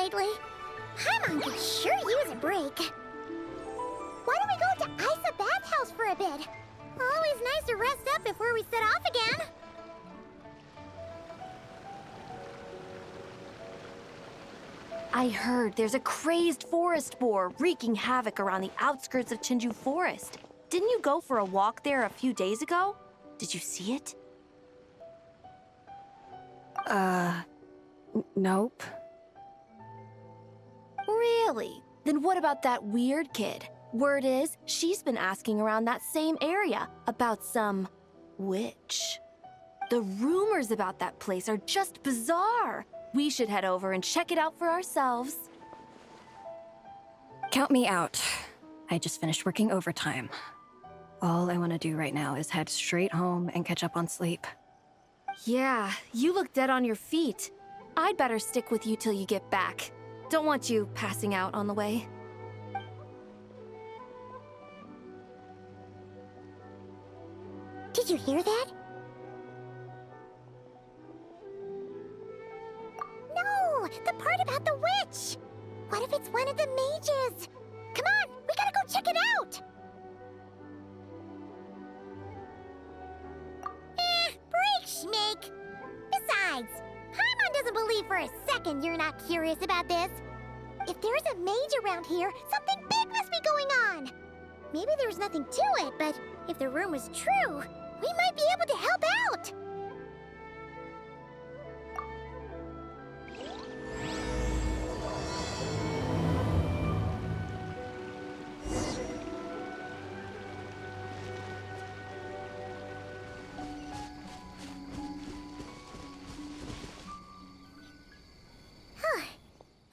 lately. Paimon could sure use a break. Why don't we go to Isa Bathhouse for a bit? Always nice to rest up before we set off again. I heard there's a crazed forest boar wreaking havoc around the outskirts of Chinju Forest. Didn't you go for a walk there a few days ago? Did you see it? Nope. Really? Then what about that weird kid? Word is, she's been asking around that same area about some witch. The rumors about that place are just bizarre. We should head over and check it out for ourselves. Count me out. I just finished working overtime. All I want to do right now is head straight home and catch up on sleep. Yeah, you look dead on your feet. I'd better stick with you till you get back. Don't want you passing out on the way. Did you hear that? No! The part about the witch! What if it's one of the mages? Come on, we gotta go check it out! Break, Schmake! Besides, Paimon doesn't believe for a second you're not curious about this. If there's a mage around here, something big must be going on! Maybe there's nothing to it, but if the rumor's true, we might be able to help out!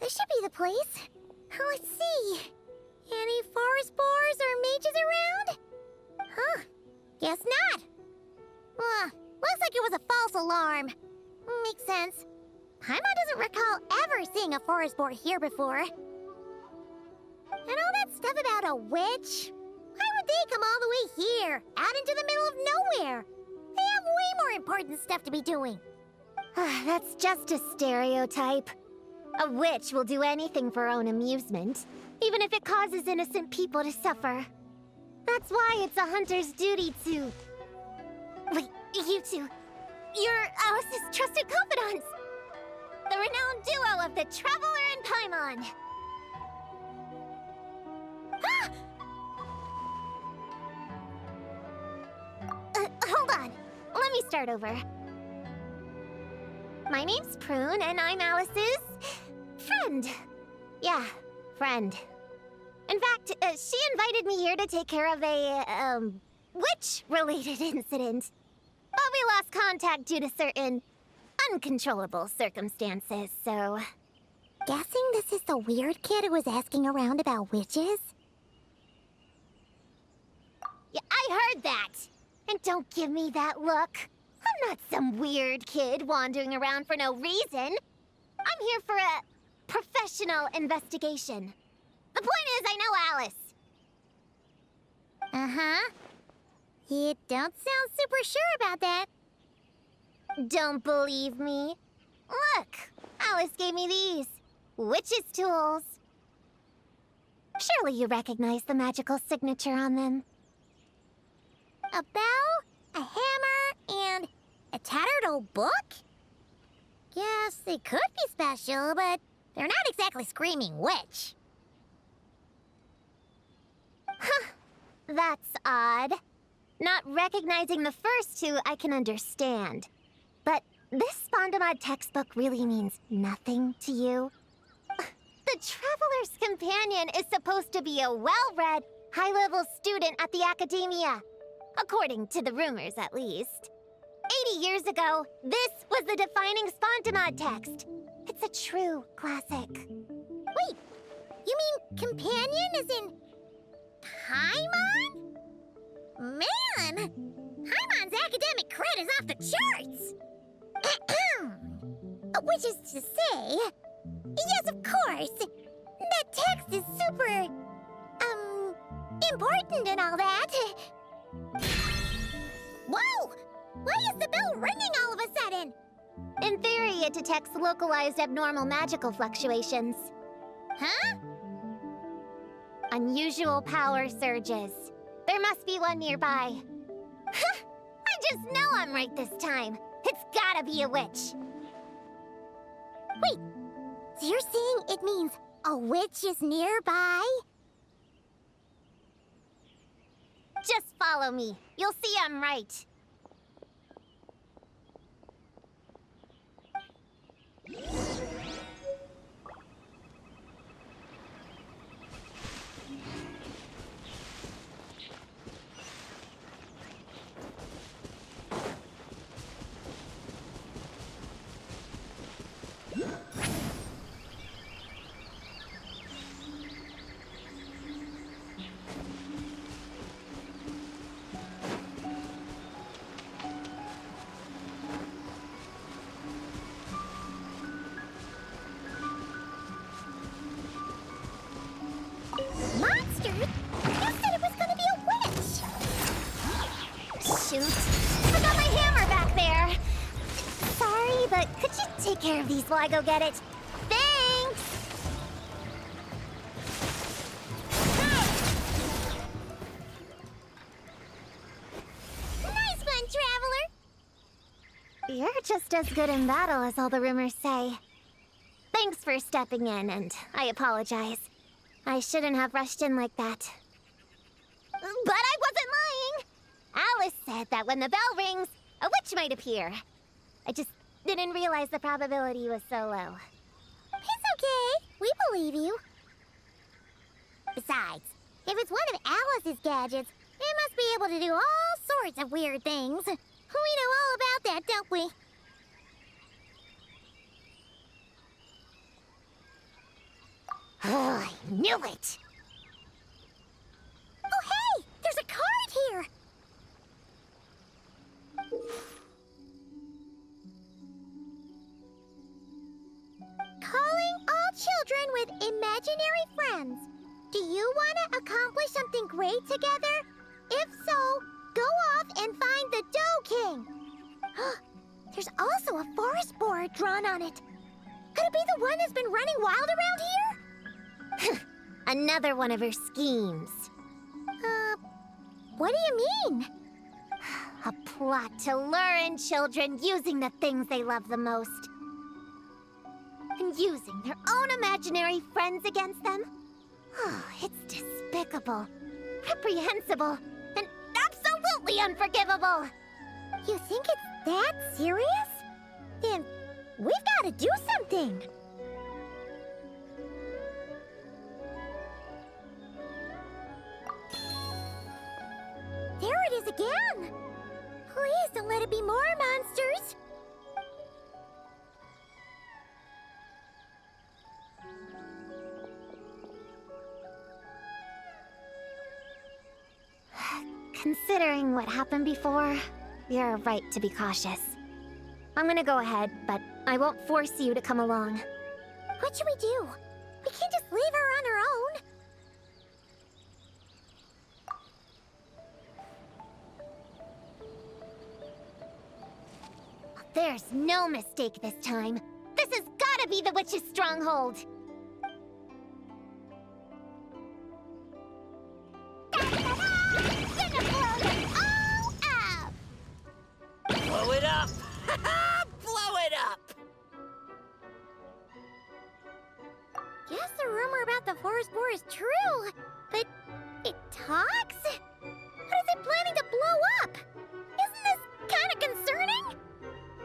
This should be the place. Let's see. Any forest boars or mages around? Huh. Guess not. Looks like it was a false alarm. Makes sense. Paimon doesn't recall ever seeing a forest boar here before. And all that stuff about a witch? Why would they come all the way here, out into the middle of nowhere? They have way more important stuff to be doing. That's just a stereotype. A witch will do anything for her own amusement, even if it causes innocent people to suffer. That's why it's a hunter's duty to... Wait, you two. You're Alice's trusted confidants. The renowned duo of the Traveler and Paimon. Ah! Hold on. Let me start over. My name's Prune, and I'm Alice's... friend. Yeah, friend. In fact, she invited me here to take care of a, witch-related incident. But we lost contact due to certain uncontrollable circumstances, so... Guessing this is the weird kid who was asking around about witches? Yeah, I heard that! And don't give me that look. I'm not some weird kid wandering around for no reason. I'm here for a professional investigation. The point is, I know Alice. Uh-huh. You don't sound super sure about that. Don't believe me? Look, Alice gave me these. Witch's tools. Surely you recognize the magical signature on them. A bell, a hammer, and a tattered old book? Guess they could be special, but they're not exactly screaming witch. Huh. That's odd. Not recognizing the first two I can understand. But this Spondamod textbook really means nothing to you? The Traveler's Companion is supposed to be a well-read, high-level student at the Academia. According to the rumors, at least. 80 years ago, this was the defining Spondamod text. It's a true classic. Wait, you mean companion as in Paimon? Man, Paimon's academic cred is off the charts. Which is to say, yes, of course, that text is super, important and all that. Whoa! Why is the bell ringing all of a sudden? In theory, area detects localized abnormal magical fluctuations. Huh? Unusual power surges. There must be one nearby. I just know I'm right this time. It's gotta be a witch. Wait, so you're saying it means a witch is nearby? Just follow me. You'll see I'm right. Monsters? You said it was gonna be a witch! Shoot. I got my hammer back there. Sorry, but could you take care of these while I go get it? Thanks! Nice one, Traveler! You're just as good in battle as all the rumors say. Thanks for stepping in, and I apologize. I shouldn't have rushed in like that. But I wasn't lying! Alice said that when the bell rings, a witch might appear. I just didn't realize the probability was so low. It's okay. We believe you. Besides, if it's one of Alice's gadgets, it must be able to do all sorts of weird things. We know all about that, don't we? Oh, I knew it! Oh, hey! There's a card here! Calling all children with imaginary friends. Do you want to accomplish something great together? If so, go off and find the Dough King. There's also a forest board drawn on it. Could it be the one that's been running wild around here? Another one of her schemes. What do you mean? A plot to lure in children using the things they love the most. And using their own imaginary friends against them? Oh, it's despicable, reprehensible, and absolutely unforgivable! You think it's that serious? Then we've got to do something. There it is again! Please don't let it be more monsters! Considering what happened before, you're right to be cautious. I'm gonna go ahead, but I won't force you to come along. What should we do? We can't just leave her on her own. There's no mistake this time. This has gotta be the witch's stronghold. Blow it up! Blow it up! Guess the rumor about the forest boar is true, but it talks? What is it planning to blow up? Isn't this kind of concerning?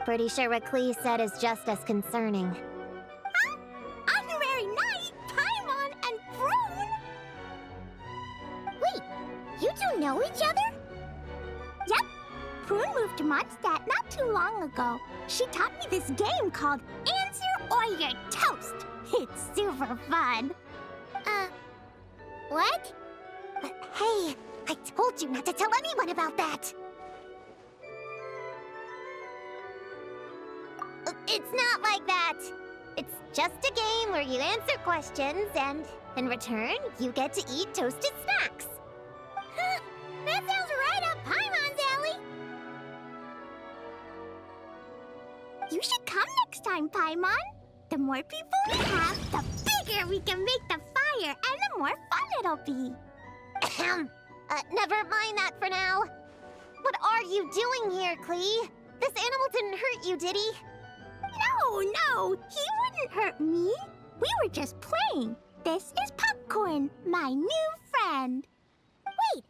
Pretty sure what Klee said is just as concerning. On the very night, Paimon and Prune? Wait, you two know each other? Yep. Prune moved to Mondstadt not too long ago. She taught me this game called Answer or You're Toast. It's super fun. What? Hey, I told you not to tell anyone about that. It's not like that. It's just a game where you answer questions and, in return, you get to eat toasted snacks. That sounds right up Paimon's alley. You should come next time, Paimon. The more people we have, the bigger we can make the fire, and the more fun it'll be. Never mind that for now. What are you doing here, Klee? This animal didn't hurt you, did he? No, he wouldn't hurt me. We were just playing. This is Popcorn, my new friend. Wait,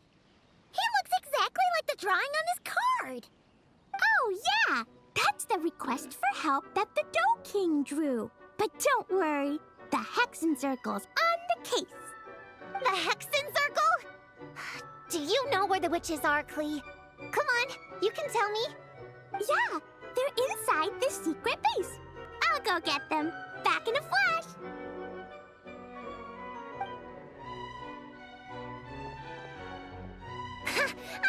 he looks exactly like the drawing on this card. Oh, yeah. That's the request for help that the Dough King drew. But don't worry, the Hexenzirkel's on the case. The Hexenzirkel? Do you know where the witches are, Klee? Come on, you can tell me. Yeah, they're inside the secret base. I'll go get them. Back in a flash.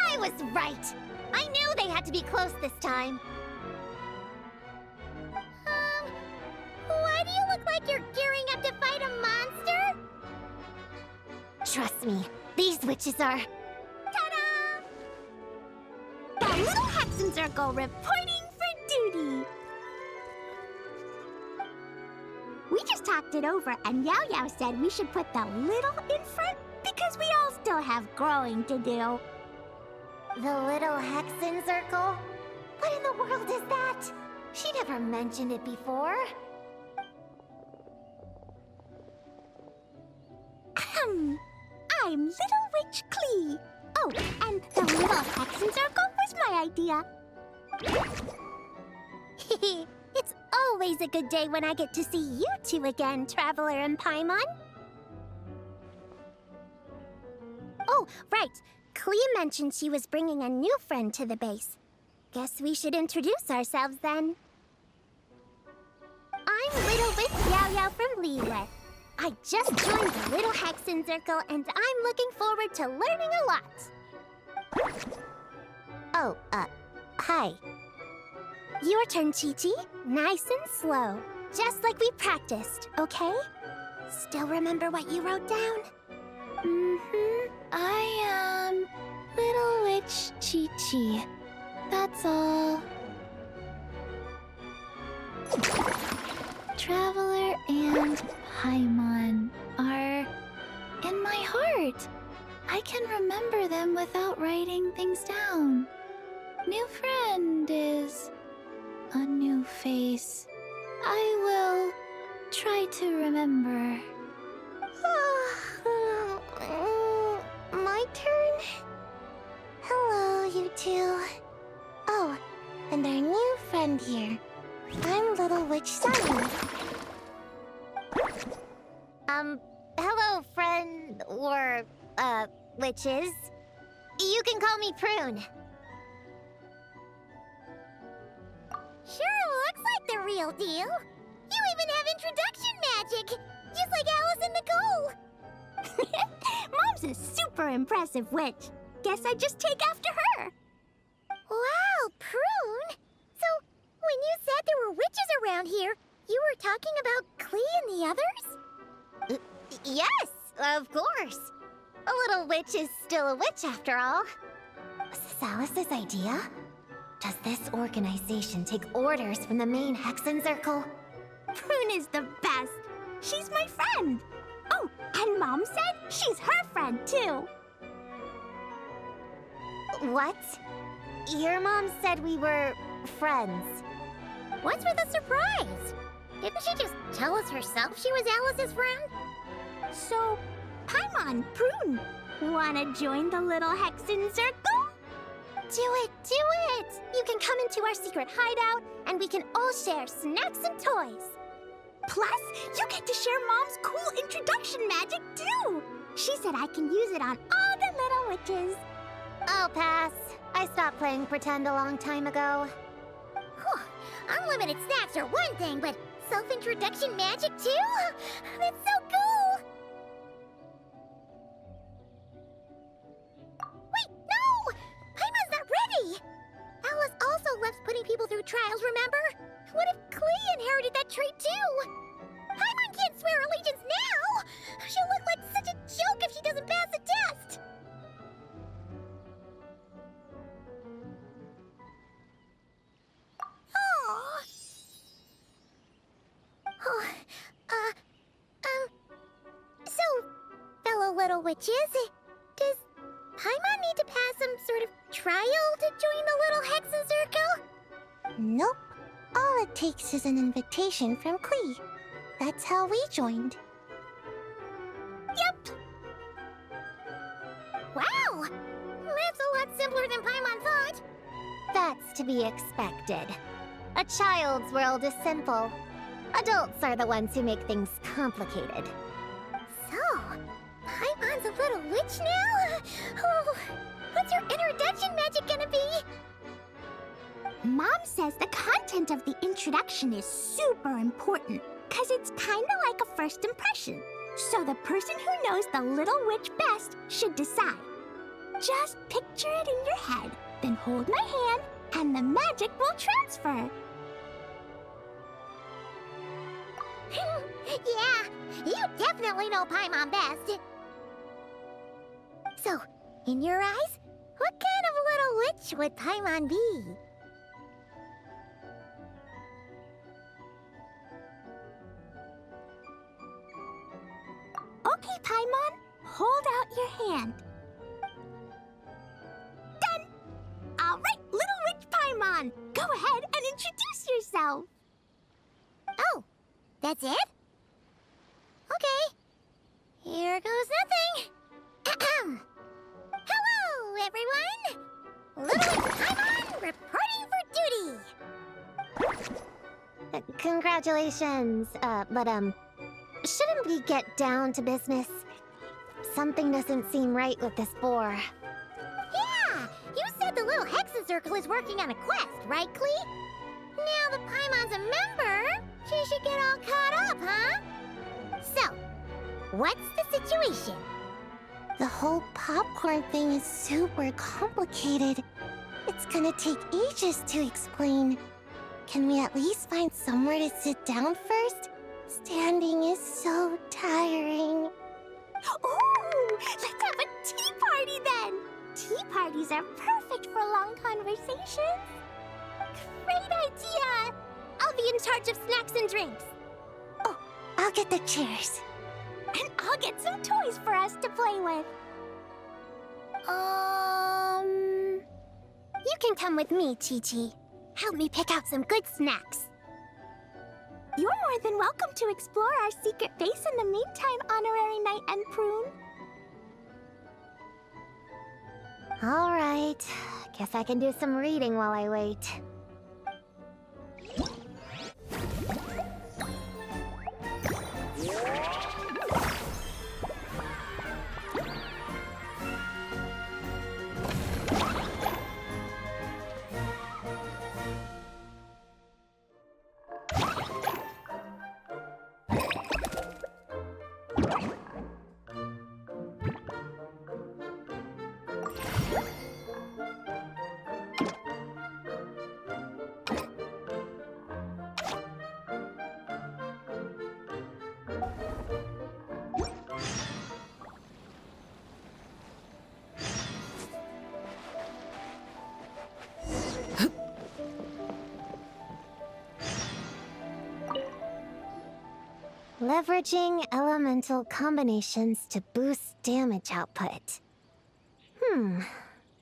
I was right. I knew they had to be close this time. Why do you look like you're gearing up to fight a monster? Trust me, these witches are... Ta-da! The Little Hexenzirkel reporting for duty. We just talked it over, and YaoYao said we should put the little in front because we all still have growing to do. The Little Hexenzirkel? What in the world is that? She never mentioned it before. I'm Little Witch Klee. Oh, and the Little Hexenzirkel was my idea. It's always a good day when I get to see you two again, Traveler and Paimon. Oh, right. Klee mentioned she was bringing a new friend to the base. Guess we should introduce ourselves then. I'm Little Witch YaoYao from Liyue. I just joined the Little Hexenzirkel, and I'm looking forward to learning a lot. Oh, hi. Your turn, QiQi. Nice and slow. Just like we practiced, okay? Still remember what you wrote down? I am Little Witch QiQi. That's all. Traveler and Paimon are in my heart. I can remember them without writing things down. New friend is a new face. I will try to remember. My turn? Hello, you two. Oh, and our new friend here. I'm Little Witch Sayu. Hello, friend, or, witches. You can call me Prune. Sure looks like the real deal. You even have introduction magic, just like Alice in the Goal. Mom's a super impressive witch. Guess I just take after her. Wow, Prune. So, when you said there were witches around here, you were talking about Klee and the others? Yes, of course. A little witch is still a witch after all. Was this Alice's idea? Does this organization take orders from the main Hexenzirkel? Prune is the best. She's my friend. Oh, and Mom said she's her friend, too. What? Your mom said we were friends. What's with the surprise? Didn't she just tell us herself she was Alice's friend? So, Paimon, Prune, wanna join the Little Hexenzirkel? Do it, do it! You can come into our secret hideout, and we can all share snacks and toys. Plus, you get to share Mom's cool introduction magic, too! She said I can use it on all the little witches. I'll pass. I stopped playing pretend a long time ago. Whew, unlimited snacks are one thing, but self-introduction magic, too? That's so cool! Wait, no! Paimon's not ready! Alice also loves putting people through trials, remember? What if Klee inherited that trait, too? Paimon can't swear allegiance now! She'll look like such a joke if she doesn't pass the test! Aww. little witches. Does Paimon need to pass some sort of trial to join the Little Hexenzirkel? Nope. All it takes is an invitation from Klee. That's how we joined. Yep. Wow! That's a lot simpler than Paimon thought. That's to be expected. A child's world is simple. Adults are the ones who make things complicated. So, Paimon's a little witch now? Oh, what's your introduction magic gonna be? Mom says the content of the introduction is super important, because it's kind of like a first impression. So the person who knows the little witch best should decide. Just picture it in your head, then hold my hand, and the magic will transfer. Yeah, you definitely know Paimon best. So, in your eyes, what kind of little witch would Paimon be? Okay, Paimon, hold out your hand. Done! All right, little witch Paimon, go ahead and introduce yourself. Oh, that's it? Okay. Here goes nothing. Ahem. Hello, everyone! Little Witch Paimon reporting for duty. Congratulations. But shouldn't we get down to business? Something doesn't seem right with this boar. Yeah, you said the Little Hexenzirkel is working on a quest, right, Klee? Now that Paimon's a member, she should get all caught up, huh? So, what's the situation? The whole popcorn thing is super complicated. It's gonna take ages to explain. Can we at least find somewhere to sit down first? Standing is so tiring. Ooh, let's have a tea party then. Tea parties are perfect for long conversations. Great idea! I'll be in charge of snacks and drinks. Oh, I'll get the chairs. And I'll get some toys for us to play with. You can come with me, QiQi. Help me pick out some good snacks. You're more than welcome to explore our secret base in the meantime, Honorary Knight and Prune. All right. Guess I can do some reading while I wait. Leveraging elemental combinations to boost damage output.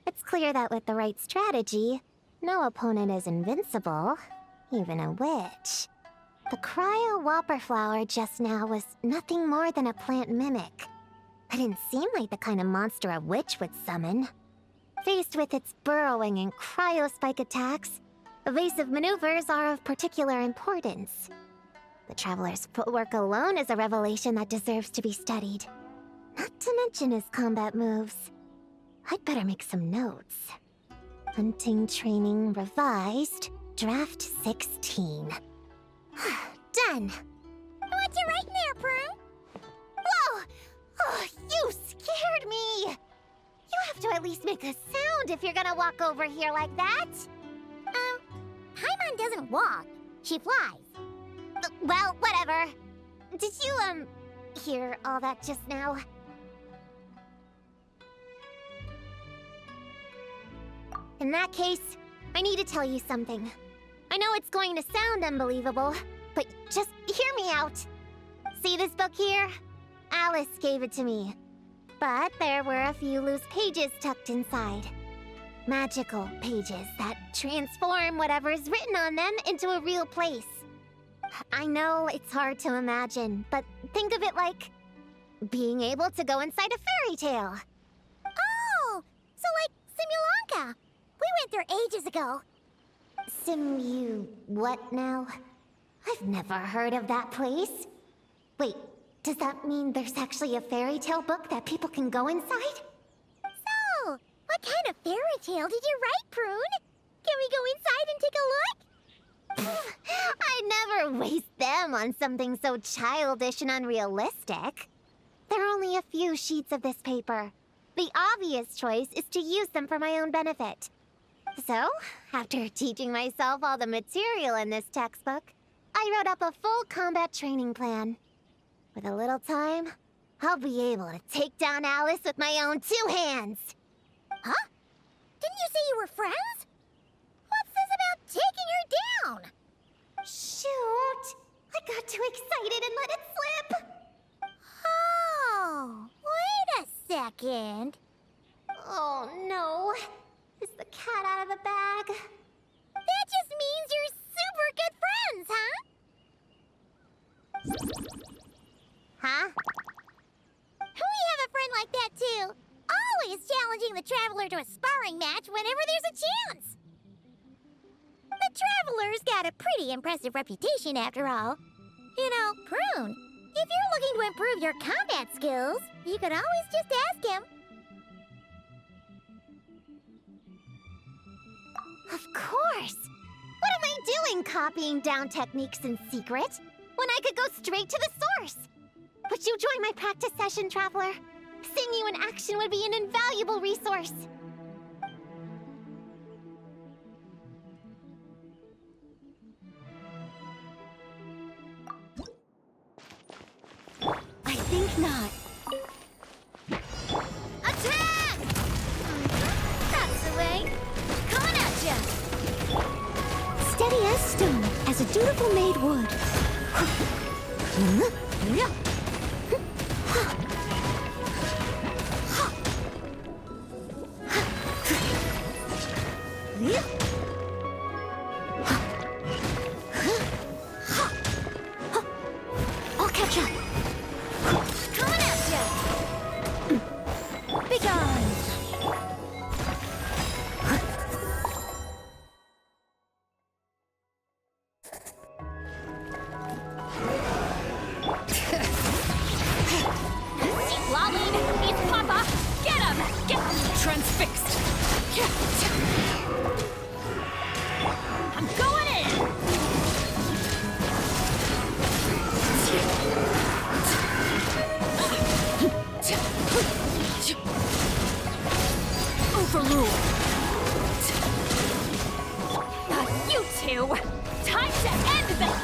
It's clear that with the right strategy, no opponent is invincible, even a witch. The cryo whopper flower just now was nothing more than a plant mimic. It didn't seem like the kind of monster a witch would summon. Faced with its burrowing and cryo-spike attacks, evasive maneuvers are of particular importance. The Traveler's footwork alone is a revelation that deserves to be studied. Not to mention his combat moves. I'd better make some notes. Hunting Training Revised, Draft 16. Done! What you writing there, Prune? Whoa! Oh, you scared me! You have to at least make a sound if you're gonna walk over here like that. Paimon doesn't walk. She flies. Well, whatever. Did you, hear all that just now? In that case, I need to tell you something. I know it's going to sound unbelievable, but just hear me out. See this book here? Alice gave it to me. But there were a few loose pages tucked inside. Magical pages that transform whatever's written on them into a real place. I know it's hard to imagine, but think of it like being able to go inside a fairy tale. Oh, so like Simulanka. We went there ages ago. What now? I've never heard of that place. Wait, does that mean there's actually a fairy tale book that people can go inside? So, what kind of fairy tale did you write, Prune? Can we go inside and take a look? I never waste them on something so childish and unrealistic. There are only a few sheets of this paper. The obvious choice is to use them for my own benefit. So, after teaching myself all the material in this textbook, I wrote up a full combat training plan. With a little time, I'll be able to take down Alice with my own 2 hands. Huh? Didn't you say you were friends? What's this about taking her down? Shoot! I got too excited and let it slip! Oh, wait a second. Oh no! Is the cat out of the bag? That just means you're super good friends, huh? Huh? We have a friend like that too. Always challenging the Traveler to a sparring match whenever there's a chance. The Traveler's got a pretty impressive reputation after all. You know, Prune, if you're looking to improve your combat skills, you could always just ask him. Of course! What am I doing copying down techniques in secret when I could go straight to the source? Would you join my practice session, Traveler? Seeing you in action would be an invaluable resource. I think not. Attack! That's the way. Coming at ya! Steady as stone, as a dutiful maid would. I'll catch up. Coming at ya! Be gone! Lolling! It's Papa! Get him! Get Transfixed! I'm going in! Overruled! You two! Time to end this!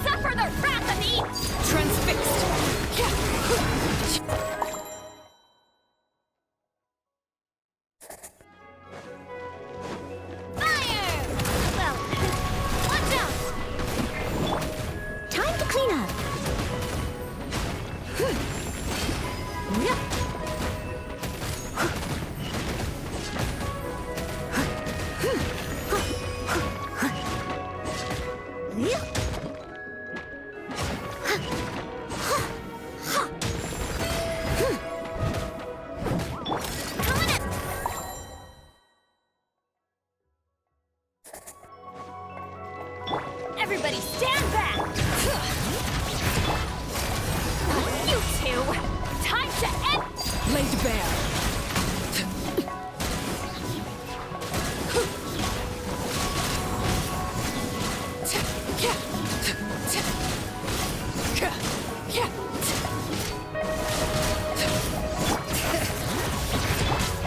Suffer the wrath of me! Transfixed! Fire! Well, watch out! Time to clean up. Coming in! Everybody stand back! You two! Time to end... Laid bare!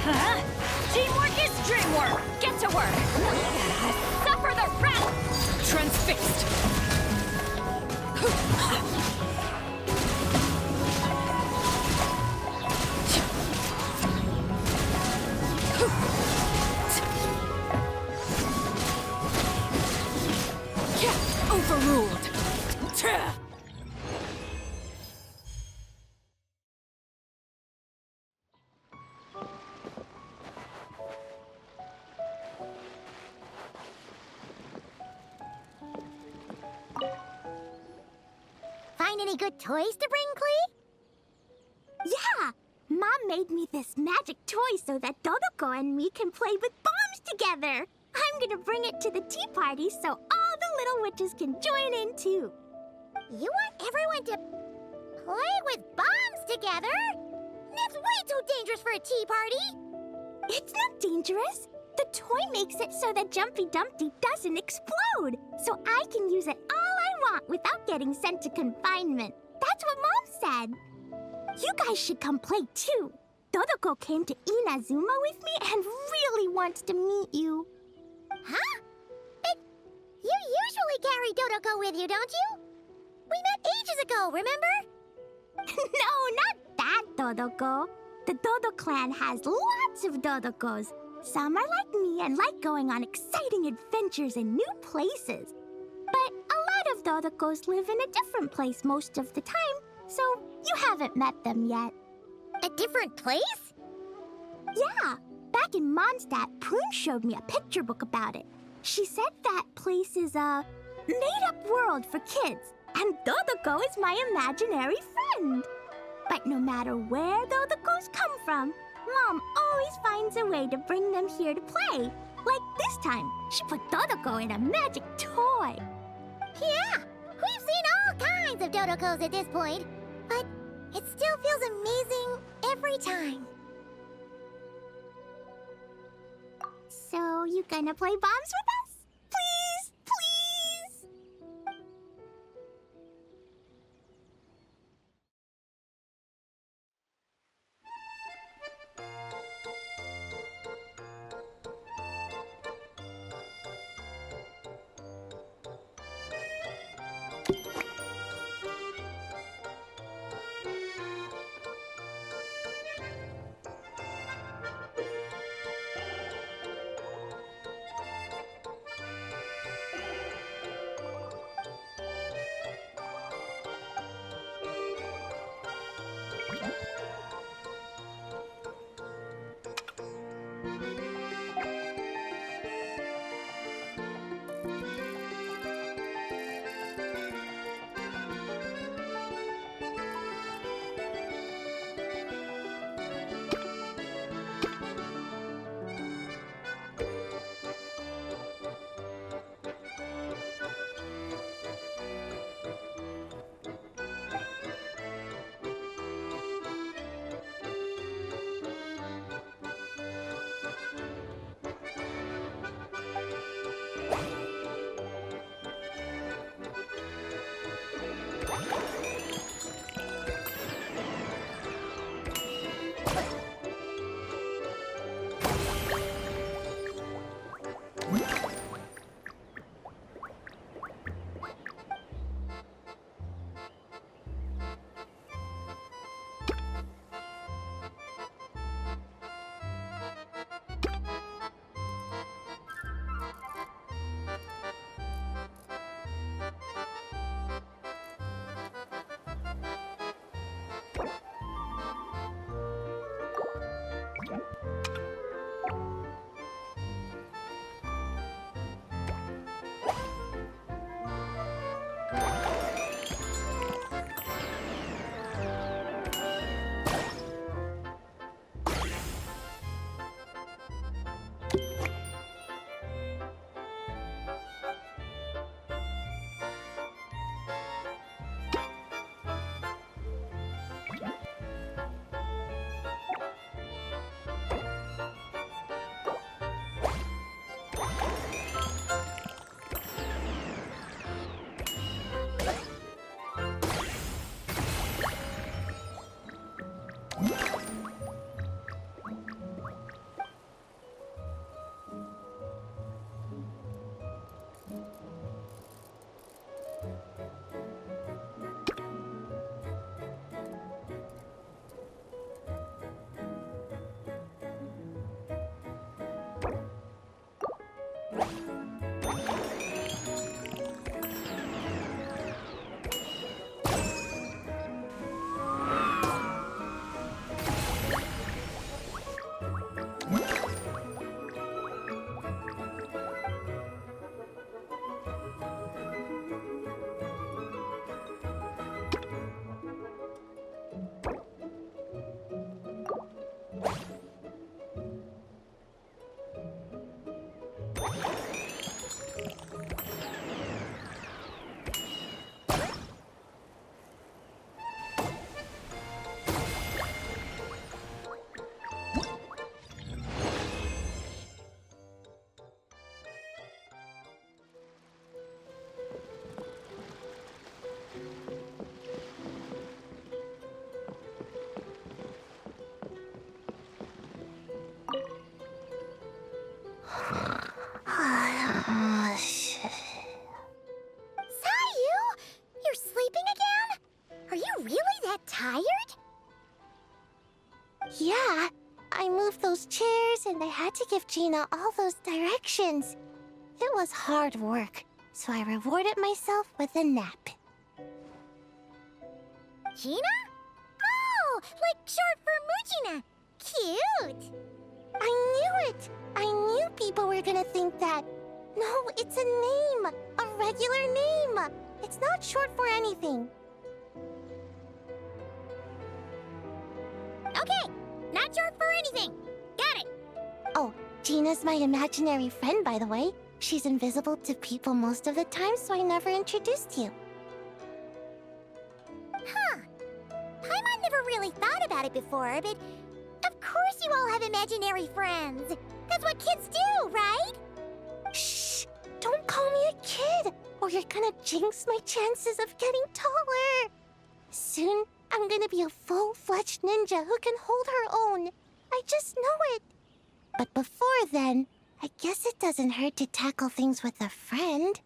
Huh? Teamwork is dreamwork! Get to work! Suffer the wrath! Transfixed! Find any good toys to bring, Klee? Yeah! Mom made me this magic toy so that Dodoko and me can play with bombs together. I'm gonna bring it to the tea party so all the little witches can join in too. You want everyone to play with bombs together? That's way too dangerous for a tea party! It's not dangerous. The toy makes it so that Jumpy Dumpty doesn't explode, so I can use it all I want without getting sent to confinement. That's what Mom said. You guys should come play too. Dodoko came to Inazuma with me and really wants to meet you. Huh? But you usually carry Dodoko with you, don't you? We met ages ago, remember? No, not that Dodoko. The Dodo clan has lots of Dodokos. Some are like me and like going on exciting adventures in new places. But a lot of Dodokos live in a different place most of the time, so you haven't met them yet. A different place? Yeah, back in Mondstadt, Prune showed me a picture book about it. She said that place is a made-up world for kids, and Dodoko is my imaginary friend. But no matter where Dodokos come from, Mom always finds a way to bring them here to play. Like this time, she put Dodoko in a magic toy. Yeah, we've seen all kinds of Dodokos at this point, but it still feels amazing every time. So, you gonna play bombs with us? Please, please! tired? Yeah, I moved those chairs and I had to give Gina all those directions. It was hard work, so I rewarded myself with a nap. Gina? Oh, like short for Mujina. Cute. I knew it! I knew people were gonna think that. No, it's a name! A regular name! It's not short for anything. Okay, not short for anything. Got it. Oh, Gina's my imaginary friend, by the way. She's invisible to people most of the time, so I never introduced you. Huh. Paimon never really thought about it before, but of course you all have imaginary friends. That's what kids do, right? Shh! Don't call me a kid, or you're gonna jinx my chances of getting taller. Soon, I'm gonna be a full-fledged ninja who can hold her own. I just know it. But before then, I guess it doesn't hurt to tackle things with a friend.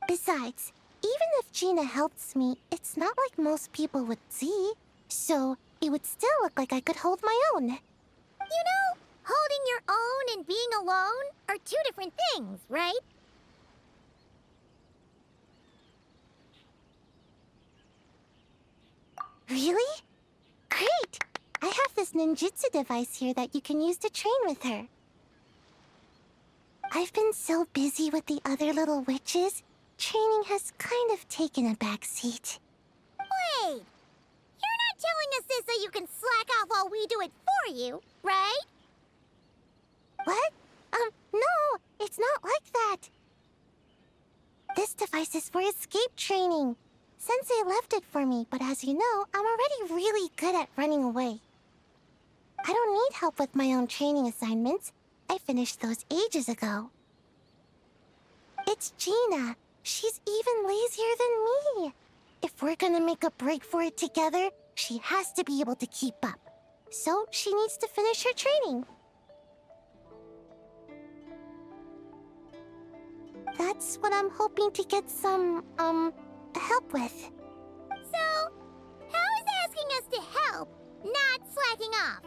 Besides, even if Gina helps me, it's not like most people would see. So, it would still look like I could hold my own. You know, holding your own and being alone are two different things, right? Really? Great! I have this ninjutsu device here that you can use to train with her. I've been so busy with the other little witches, training has kind of taken a backseat. Wait! You're not telling us this so you can slack off while we do it for you, right? What? No, it's not like that. This device is for escape training. Sensei left it for me, but as you know, I'm already really good at running away. I don't need help with my own training assignments. I finished those ages ago. It's Gina. She's even lazier than me. If we're gonna make a break for it together, she has to be able to keep up. So she needs to finish her training. That's what I'm hoping to get some, help with. So, how is asking us to help not slacking off?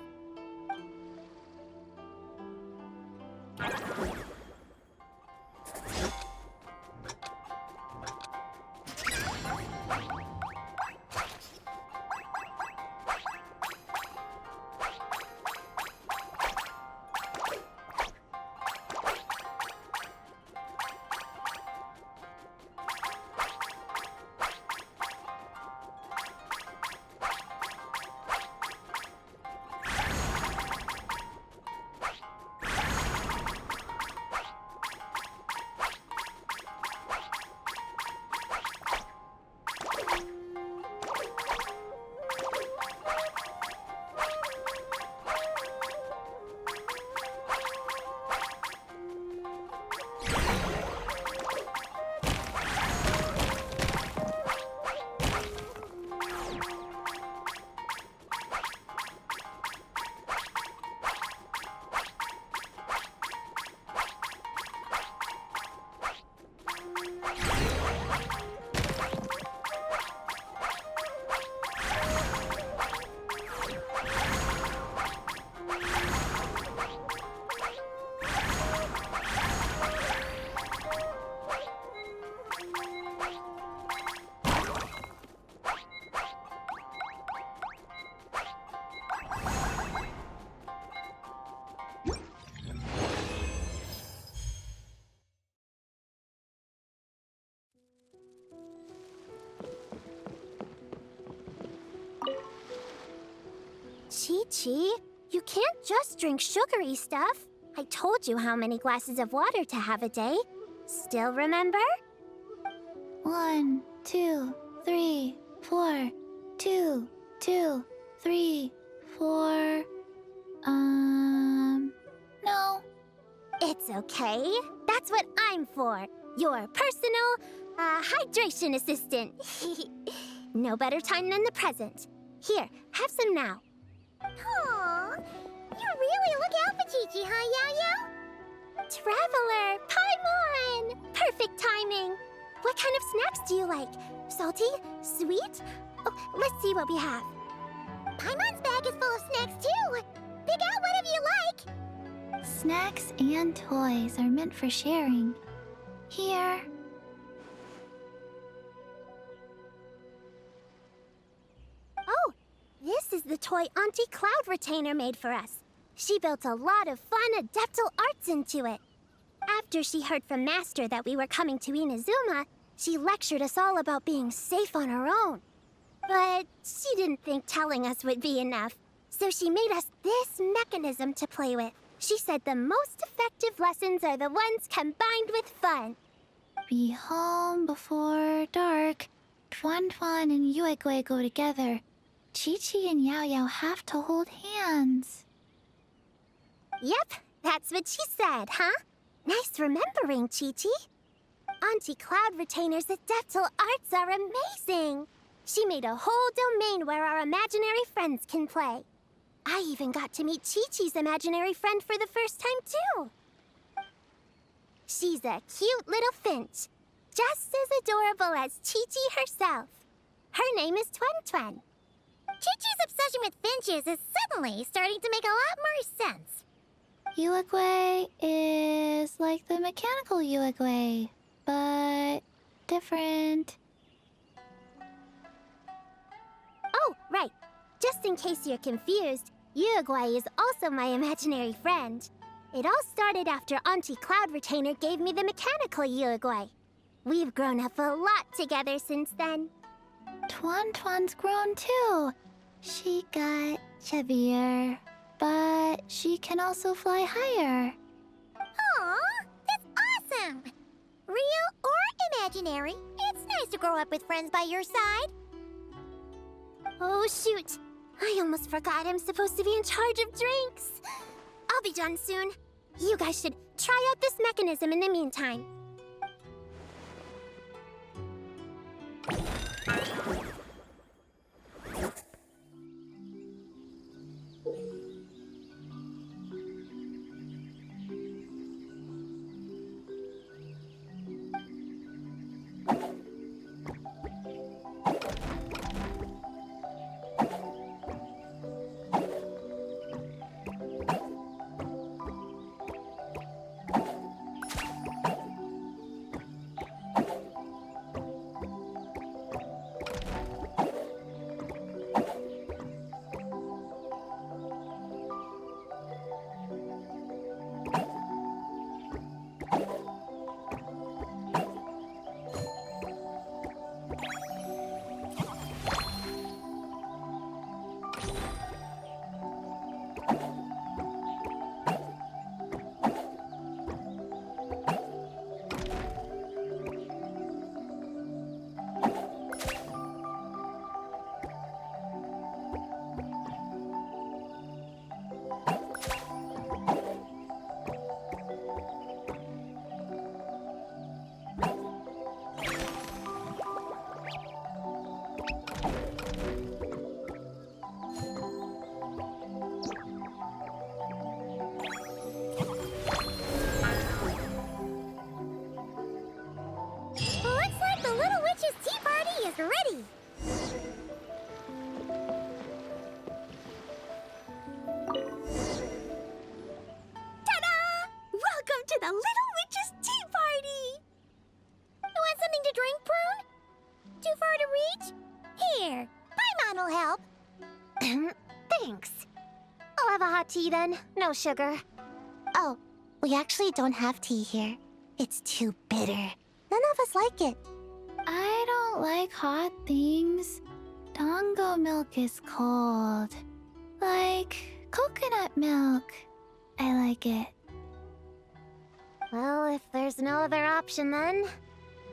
QiQi, you can't just drink sugary stuff. I told you how many glasses of water to have a day. Still remember? 1, 2, 3, 4. 2, 2, 3, 4. No. It's okay. That's what I'm for. Your personal, hydration assistant. No better time than the present. Here, have some now. Aw, you really look out for QiQi, huh, YaoYao? Traveler, Paimon! Perfect timing. What kind of snacks do you like? Salty? Sweet? Oh, let's see what we have. Paimon's bag is full of snacks too. Pick out whatever you like. Snacks and toys are meant for sharing. Here. Oh, this is the toy Auntie Cloud Retainer made for us. She built a lot of fun adeptal arts into it. After she heard from Master that we were coming to Inazuma, she lectured us all about being safe on her own. But she didn't think telling us would be enough, so she made us this mechanism to play with. She said the most effective lessons are the ones combined with fun. Be home before dark. Tuan Tuan and YaoYao go together. QiQi and YaoYao have to hold hands. Yep, that's what she said, huh? Nice remembering, QiQi. Auntie Cloud Retainer's adeptal arts are amazing. She made a whole domain where our imaginary friends can play. I even got to meet QiQi's imaginary friend for the first time, too. She's a cute little finch, just as adorable as QiQi herself. Her name is Twen Twen. Chi-Chi's obsession with finches is suddenly starting to make a lot more sense. YaoYao is like the mechanical YaoYao, but different. Oh, right. Just in case you're confused, YaoYao is also my imaginary friend. It all started after Auntie Cloud Retainer gave me the mechanical YaoYao. We've grown up a lot together since then. Tuan Tuan's grown too. She got chubbier, but she can also fly higher. Aw, that's awesome! Real or imaginary, it's nice to grow up with friends by your side. Oh, shoot. I almost forgot I'm supposed to be in charge of drinks. I'll be done soon. You guys should try out this mechanism in the meantime. Looks like the Little Witch's tea party is ready. Ta-da! Welcome to the Little Witch's Tea Party! You want something to drink, Prune? Too far to reach? Here, Paimon will help. Thanks. I'll have a hot tea then. No sugar. Oh, we actually don't have tea here. It's too bitter. None of us like it. I don't like hot things. Dango milk is cold. Like coconut milk. I like it. Well, if there's no other option then,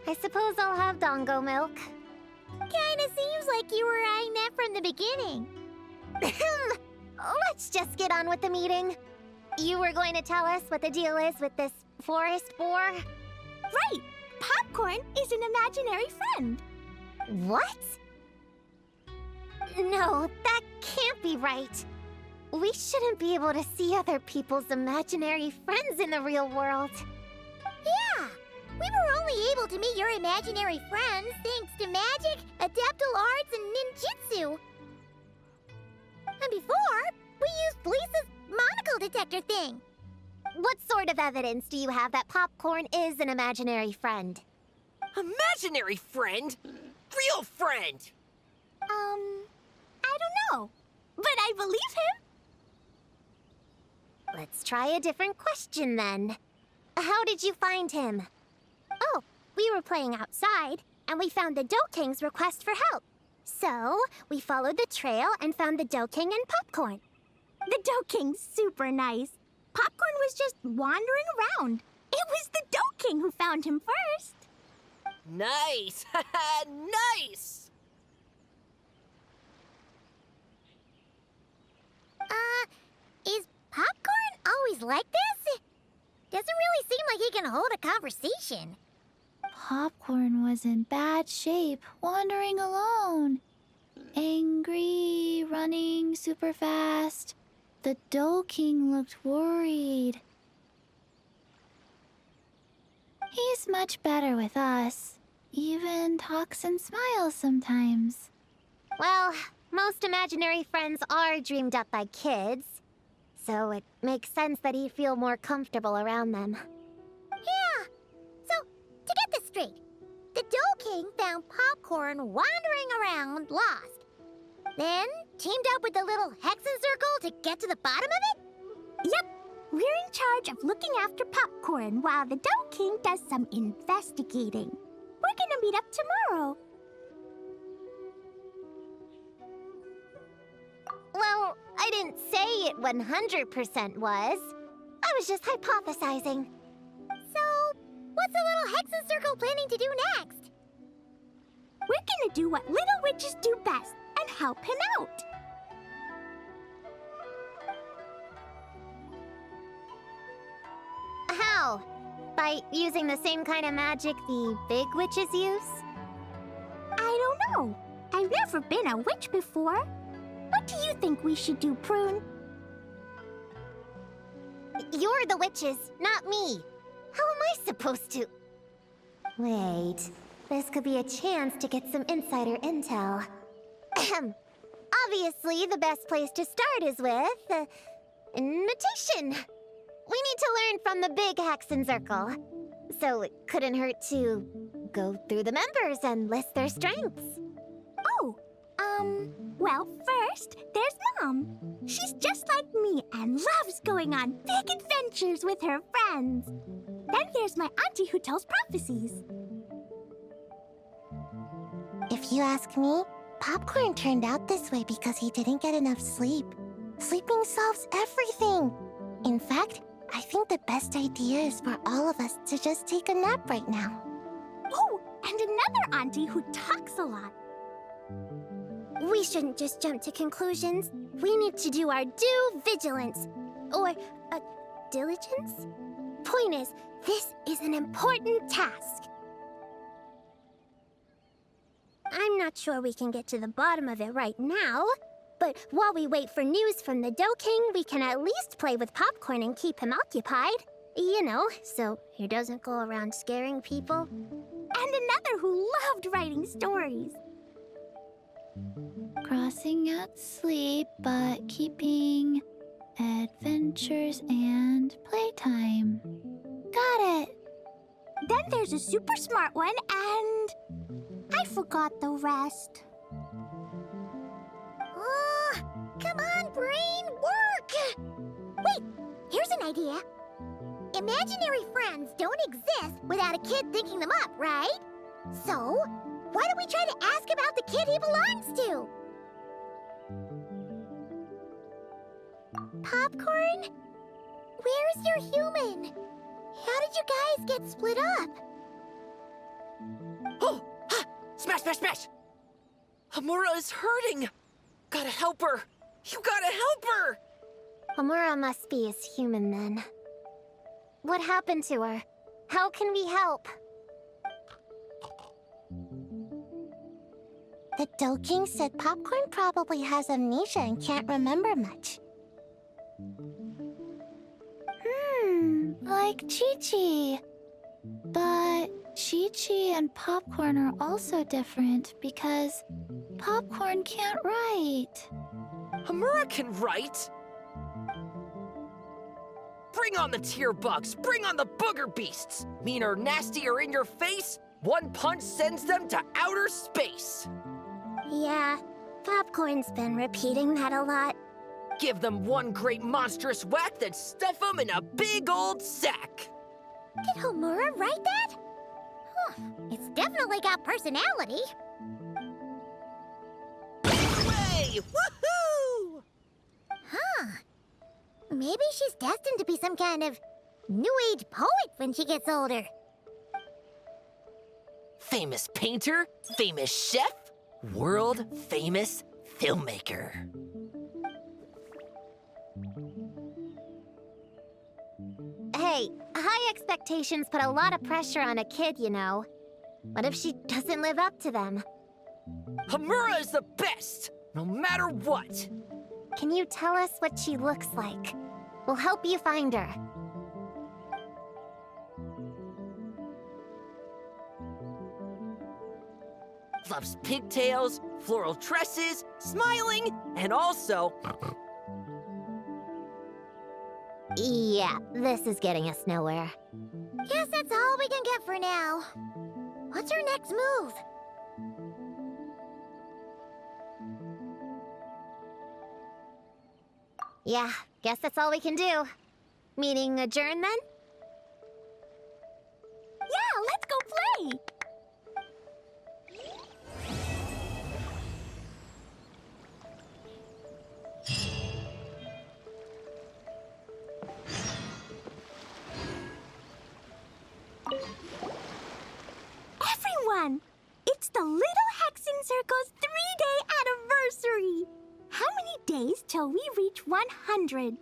I suppose I'll have Dango milk. Kinda seems like you were eyeing that from the beginning. Let's just get on with the meeting. You were going to tell us what the deal is with this forest boar? Right! Popcorn is an imaginary friend. What? No, that can't be right. We shouldn't be able to see other people's imaginary friends in the real world. Yeah, we were only able to meet your imaginary friends thanks to magic, adeptal arts, and ninjutsu. metal detector thing. What sort of evidence do you have that Popcorn is an imaginary friend? Imaginary friend? Real friend! I don't know, but I believe him. Let's try a different question then. How did you find him? Oh, we were playing outside, and we found the Dough King's request for help. So, we followed the trail and found the Dough King and Popcorn. The Dough King's super nice. Popcorn was just wandering around. It was the Dough King who found him first. Nice! Nice! Is Popcorn always like this? Doesn't really seem like he can hold a conversation. Popcorn was in bad shape, wandering alone. Angry, running super fast. The Dough King looked worried. He's much better with us. Even talks and smiles sometimes. Well, most imaginary friends are dreamed up by kids, so it makes sense that he'd feel more comfortable around them. Yeah. So, to get this straight, the Dough King found Popcorn wandering around, lost. Then teamed up with the Little Hexenzirkel to get to the bottom of it? Yep, we're in charge of looking after Popcorn while the Dough King does some investigating. We're gonna meet up tomorrow. Well, I didn't say it 100% was. I was just hypothesizing. So, what's the Little Hexenzirkel planning to do next? We're gonna do what little witches do best and help him out. How? By using the same kind of magic the big witches use? I don't know. I've never been a witch before. What do you think we should do, Prune? You're the witches, not me. How am I supposed to... Wait, this could be a chance to get some insider intel. Ahem. Obviously, the best place to start is with... invitation. We need to learn from the big Hexenzirkel. So it couldn't hurt to go through the members and list their strengths. Oh, well, first, there's Mom. She's just like me and loves going on big adventures with her friends. Then there's my auntie who tells prophecies. If you ask me, Popcorn turned out this way because he didn't get enough sleep. Sleeping solves everything. In fact, I think the best idea is for all of us to just take a nap right now. Oh, and another auntie who talks a lot. We shouldn't just jump to conclusions. We need to do our due vigilance. Or, diligence? Point is, this is an important task. I'm not sure we can get to the bottom of it right now, but while we wait for news from the Dough King, we can at least play with Popcorn and keep him occupied. You know, so he doesn't go around scaring people. And another who loved writing stories. Crossing out sleep, but keeping adventures and playtime. Got it. Then there's a super smart one, and I forgot the rest. Come on, brain, work! Wait, here's an idea. Imaginary friends don't exist without a kid thinking them up, right? So, why don't we try to ask about the kid he belongs to? Popcorn? Where's your human? How did you guys get split up? Oh! Ha! Smash, smash, smash! Hamura is hurting! Gotta help her! You gotta help her! Hamura must be his human then. What happened to her? How can we help? The Dough King said Popcorn probably has amnesia and can't remember much. Like QiQi. But QiQi and Popcorn are also different because Popcorn can't write. Hamura can write! Bring on the tear bugs! Bring on the booger beasts! Mean or nasty or in your face, one punch sends them to outer space! Yeah, Popcorn's been repeating that a lot. Give them one great monstrous whack, then stuff them in a big old sack! Did Homura write that? Huh, it's definitely got personality. Hooray! Woohoo! Huh. Maybe she's destined to be some kind of new age poet when she gets older. Famous painter, famous chef, world famous filmmaker. Hey, high expectations put a lot of pressure on a kid, you know. What if she doesn't live up to them? Homura is the best, no matter what. Can you tell us what she looks like? We'll help you find her. Loves pigtails, floral tresses, smiling, and also... Yeah, this is getting us nowhere. Guess that's all we can get for now. What's her next move? Yeah, guess that's all we can do. Meeting adjourn then? Yeah, let's go play! Everyone! It's the Little Hexenzirkel's 3-day anniversary! How many days till we reach 100?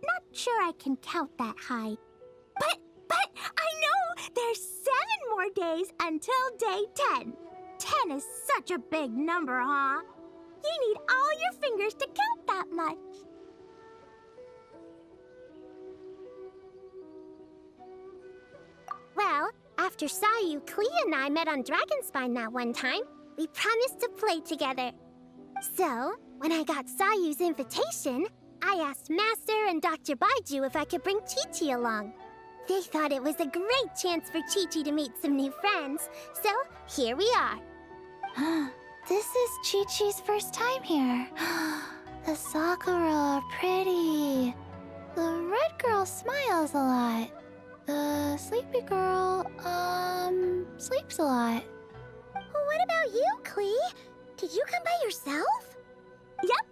Not sure I can count that high. But I know there's 7 more days until day 10. 10 is such a big number, huh? You need all your fingers to count that much. Well, after Sayu, Klee, and I met on Dragonspine that one time, we promised to play together. So, when I got Sayu's invitation, I asked Master and Dr. Baiju if I could bring QiQi along. They thought it was a great chance for QiQi to meet some new friends, so here we are. This is QiQi's first time here. The Sakura are pretty. The red girl smiles a lot. The sleepy girl, sleeps a lot. What about you, Klee? Did you come by yourself? Yep.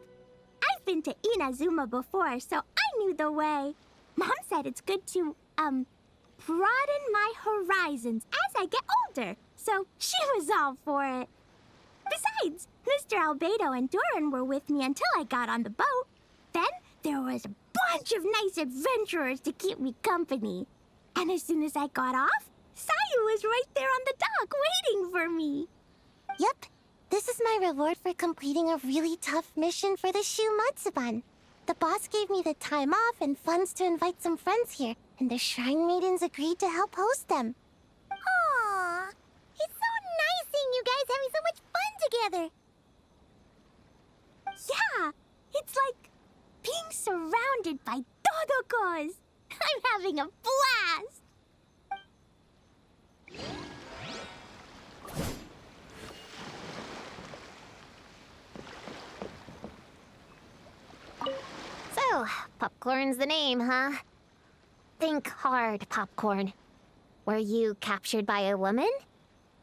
I've been to Inazuma before, so I knew the way. Mom said it's good to, broaden my horizons as I get older, so she was all for it. Besides, Mr. Albedo and Doran were with me until I got on the boat. Then there was a bunch of nice adventurers to keep me company. And as soon as I got off, Sayu was right there on the dock waiting for me. Yep. This is my reward for completing a really tough mission for the Shu Matsuban. The boss gave me the time off and funds to invite some friends here, and the Shrine Maidens agreed to help host them. Aww! It's so nice seeing you guys having so much fun together! Yeah, it's like being surrounded by Dodokos. I'm having a blast! So, Popcorn's the name, huh? Think hard, Popcorn. Were you captured by a woman?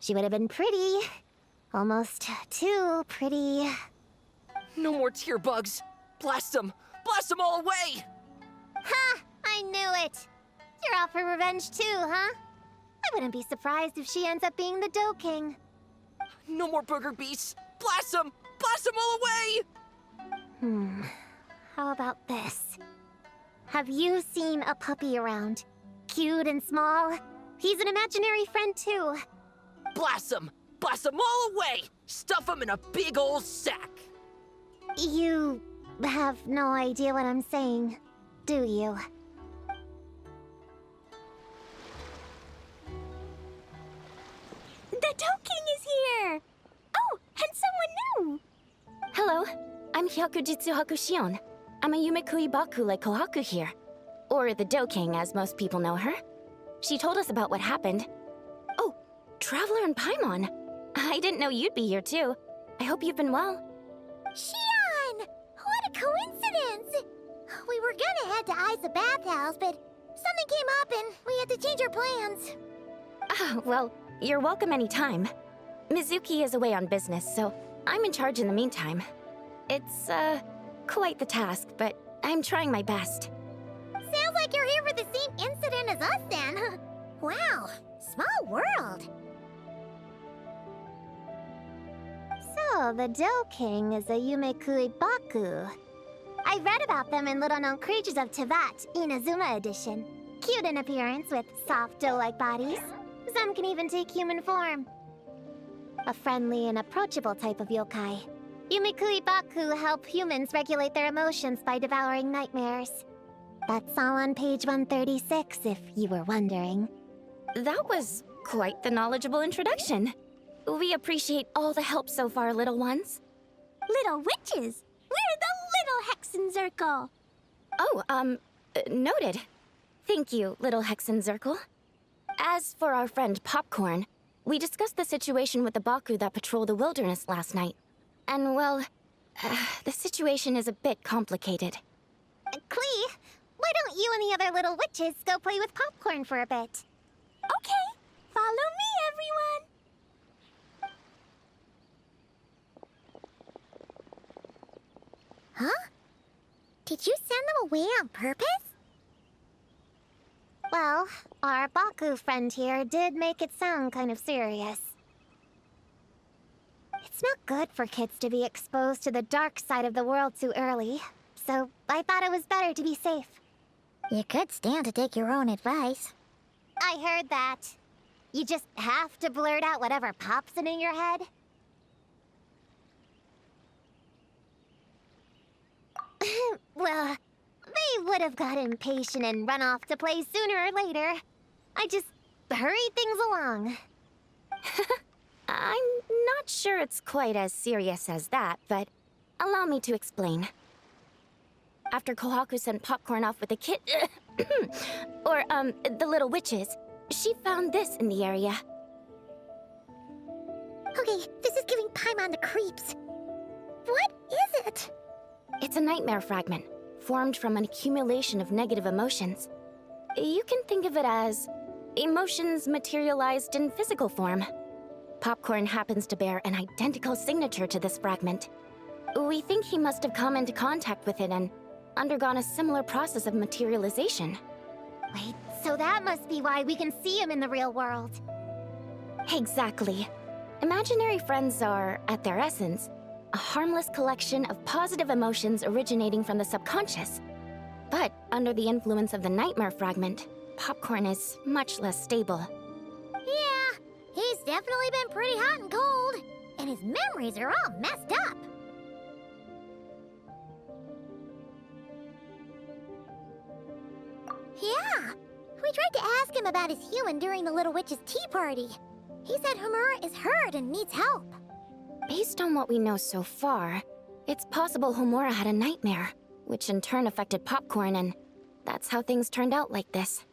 She would have been pretty. Almost too pretty. No more tear bugs. Blast them! Blast them all away! Ha! I knew it! You're out for revenge too, huh? I wouldn't be surprised if she ends up being the Dough King. No more booger beasts! Blast them! Blast them all away! How about this? Have you seen a puppy around? Cute and small? He's an imaginary friend too. Blast them! Blast them all away! Stuff them in a big old sack! You have no idea what I'm saying, do you? The Dough King is here! Oh, and someone new! Hello, I'm Hyakujitsu Hakushion. I'm a Yumekui Baku like Kohaku here. Or the Do King, as most people know her. She told us about what happened. Oh, Traveler and Paimon. I didn't know you'd be here too. I hope you've been well. Shion! What a coincidence! We were gonna head to Aiza Bathhouse, but something came up and we had to change our plans. Ah, well, you're welcome anytime. Mizuki is away on business, so I'm in charge in the meantime. It's, quite the task, but I'm trying my best. Sounds like you're here for the same incident as us then. Wow, small world. So, the Do King is a Yumekui Baku. I read about them in Little Known Creatures of Teyvat, Inazuma edition. Cute in appearance with soft doe-like bodies. Some can even take human form. A friendly and approachable type of yokai. Yumekui Baku help humans regulate their emotions by devouring nightmares. That's all on page 136, if you were wondering. That was quite the knowledgeable introduction. We appreciate all the help so far, little ones. Little witches! We're the Little Hexenzirkel! Oh, noted. Thank you, Little Hexenzirkel. As for our friend Popcorn, we discussed the situation with the Baku that patrol the wilderness last night. And, well, the situation is a bit complicated. Klee, why don't you and the other little witches go play with Popcorn for a bit? Okay, follow me, everyone! Huh? Did you send them away on purpose? Well, our Baku friend here did make it sound kind of serious. It's not good for kids to be exposed to the dark side of the world too early, so I thought it was better to be safe. You could stand to take your own advice. I heard that. You just have to blurt out whatever pops in your head. Well, they would have got impatient and run off to play sooner or later. I just hurried things along. I'm not sure it's quite as serious as that, but allow me to explain. After Kohaku sent Popcorn off with the kid... or, the little witches, she found this in the area. Okay, this is giving Paimon the creeps. What is it? It's a nightmare fragment, formed from an accumulation of negative emotions. You can think of it as emotions materialized in physical form. Popcorn happens to bear an identical signature to this fragment. We think he must have come into contact with it and undergone a similar process of materialization. Wait, so that must be why we can see him in the real world. Exactly. Imaginary friends are, at their essence, a harmless collection of positive emotions originating from the subconscious. But under the influence of the nightmare fragment, Popcorn is much less stable. Yeah, he's definitely been pretty hot and cold, and his memories are all messed up. Yeah, we tried to ask him about his human during the Little Witch's tea party. He said Homura is hurt and needs help. Based on what we know so far, it's possible Homura had a nightmare, which in turn affected Popcorn, and that's how things turned out like this.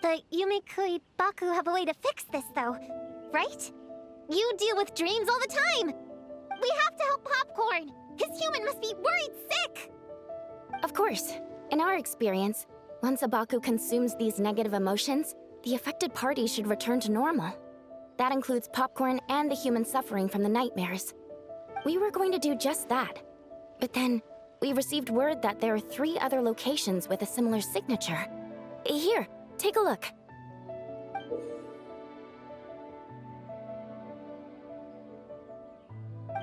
The Yumekui Baku have a way to fix this, though, right? You deal with dreams all the time! We have to help Popcorn! His human must be worried sick! Of course. In our experience, once a Baku consumes these negative emotions, the affected party should return to normal. That includes Popcorn and the human suffering from the nightmares. We were going to do just that. But then, we received word that there are 3 other locations with a similar signature. Here, take a look.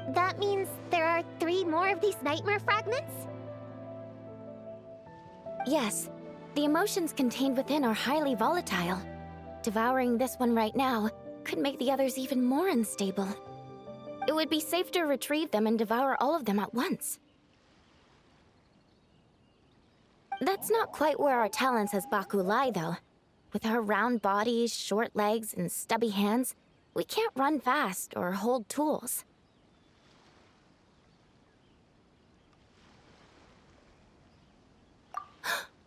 That means there are 3 more of these nightmare fragments? Yes, the emotions contained within are highly volatile. Devouring this one right now could make the others even more unstable. It would be safe to retrieve them and devour all of them at once. That's not quite where our talents as Baku lie, though. With our round bodies, short legs, and stubby hands, we can't run fast or hold tools.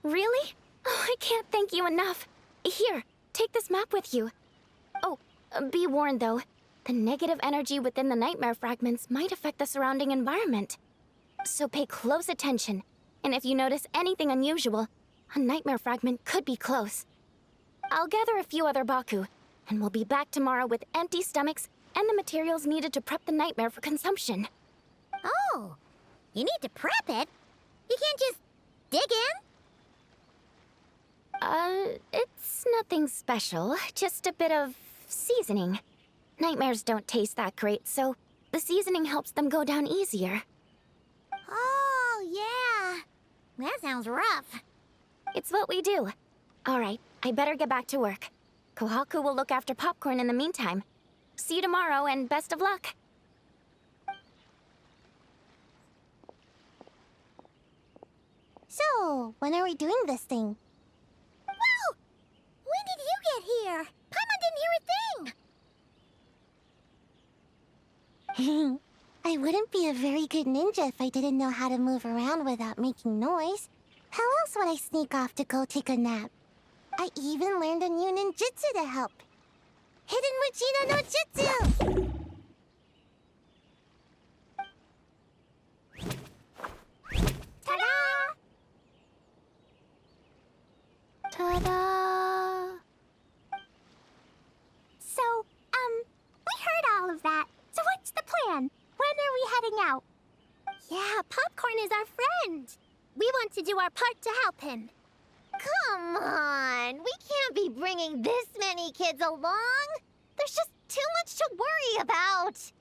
Really? Oh, I can't thank you enough. Here, take this map with you. Oh, be warned though. The negative energy within the nightmare fragments might affect the surrounding environment. So pay close attention. And if you notice anything unusual, a nightmare fragment could be close. I'll gather a few other Baku, and we'll be back tomorrow with empty stomachs and the materials needed to prep the nightmare for consumption. Oh, you need to prep it? You can't just dig in? It's nothing special, just a bit of seasoning. Nightmares don't taste that great, so the seasoning helps them go down easier. Oh, yeah. That sounds rough. It's what we do. All right, I better get back to work. Kohaku will look after popcorn in the meantime. See you tomorrow, and best of luck. So, when are we doing this thing? Whoa! When did you get here? Paimon didn't hear a thing! I wouldn't be a very good ninja if I didn't know how to move around without making noise. How else would I sneak off to go take a nap? I even learned a new ninjutsu to help. Hidden Muchino no Jutsu! Ta-da! Ta-da! So, we heard all of that. So what's the plan? When are we heading out? Yeah, Popcorn is our friend. We want to do our part to help him. Come on, we can't be bringing this many kids along. There's just too much to worry about.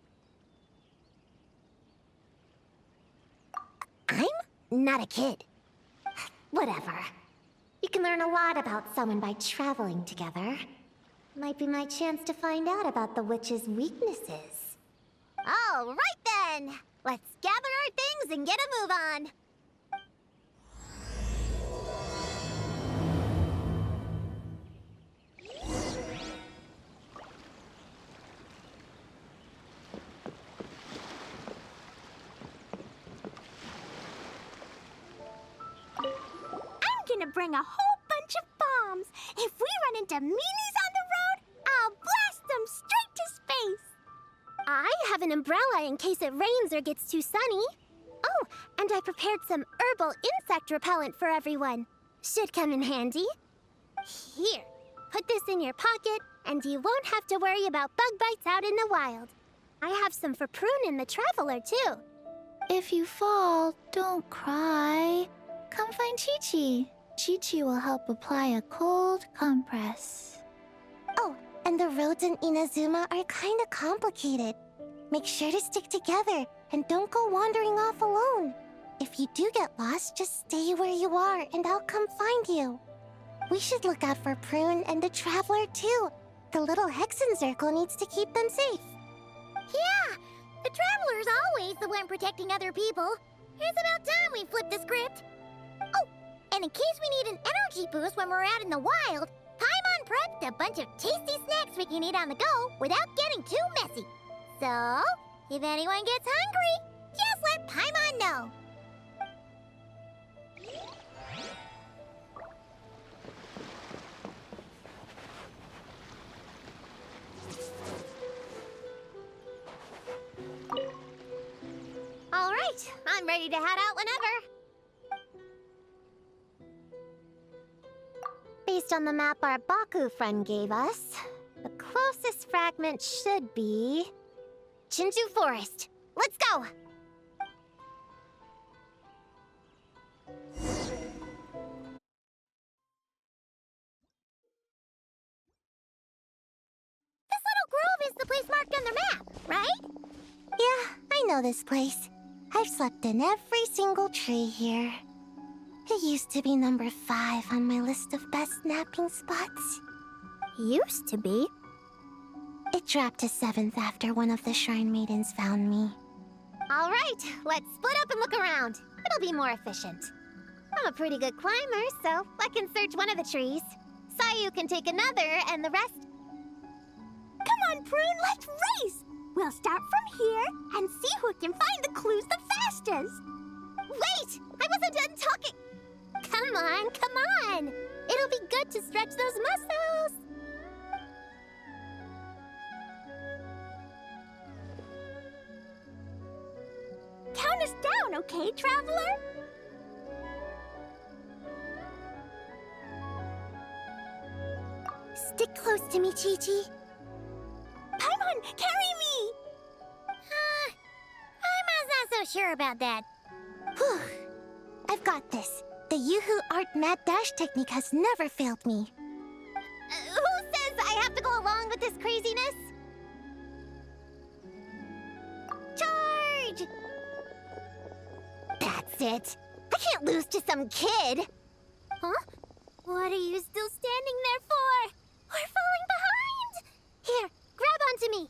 I'm not a kid. Whatever. You can learn a lot about someone by traveling together. Might be my chance to find out about the witch's weaknesses. All right then! Let's gather our things and get a move on. I'm gonna bring a whole bunch of bombs. If we run into meanies on the road, I'll blast them straight to space. I have an umbrella in case it rains or gets too sunny. Oh, and I prepared some herbal insect repellent for everyone. Should come in handy. Here, put this in your pocket, and you won't have to worry about bug bites out in the wild. I have some for Prune and the Traveler, too. If you fall, don't cry. Come find QiQi. QiQi will help apply a cold compress. Oh, and the roads in Inazuma are kinda complicated. Make sure to stick together, and don't go wandering off alone. If you do get lost, just stay where you are, and I'll come find you. We should look out for Prune and the Traveler, too. The Little Hexenzirkel needs to keep them safe. Yeah, the Traveler's always the one protecting other people. It's about time we flipped the script. Oh, and in case we need an energy boost when we're out in the wild, Paimon prepped a bunch of tasty snacks we can eat on the go without getting too messy. So, if anyone gets hungry, just let Paimon know. All right, I'm ready to head out whenever. Based on the map our Baku friend gave us, the closest fragment should be Chinju Forest. Let's go! This little grove is the place marked on the map, right? Yeah, I know this place. I've slept in every single tree here. It used to be number 5 on my list of best napping spots. Used to be? It dropped to 7th after one of the Shrine Maidens found me. All right, let's split up and look around. It'll be more efficient. I'm a pretty good climber, so I can search one of the trees. Sayu can take another, and the rest... Come on, Prune, let's race! We'll start from here and see who can find the clues the fastest. Wait! I wasn't done talking! Come on, come stretch those muscles. Count us down, okay, traveler? Stick close to me, QiQi. Paimon, carry me! I'm not so sure about that. Whew. I've got this. The Yoo-Hoo Art Mad Dash technique has never failed me. Who says I have to go along with this craziness? Charge! That's it. I can't lose to some kid. Huh? What are you still standing there for? We're falling behind! Here, grab onto me.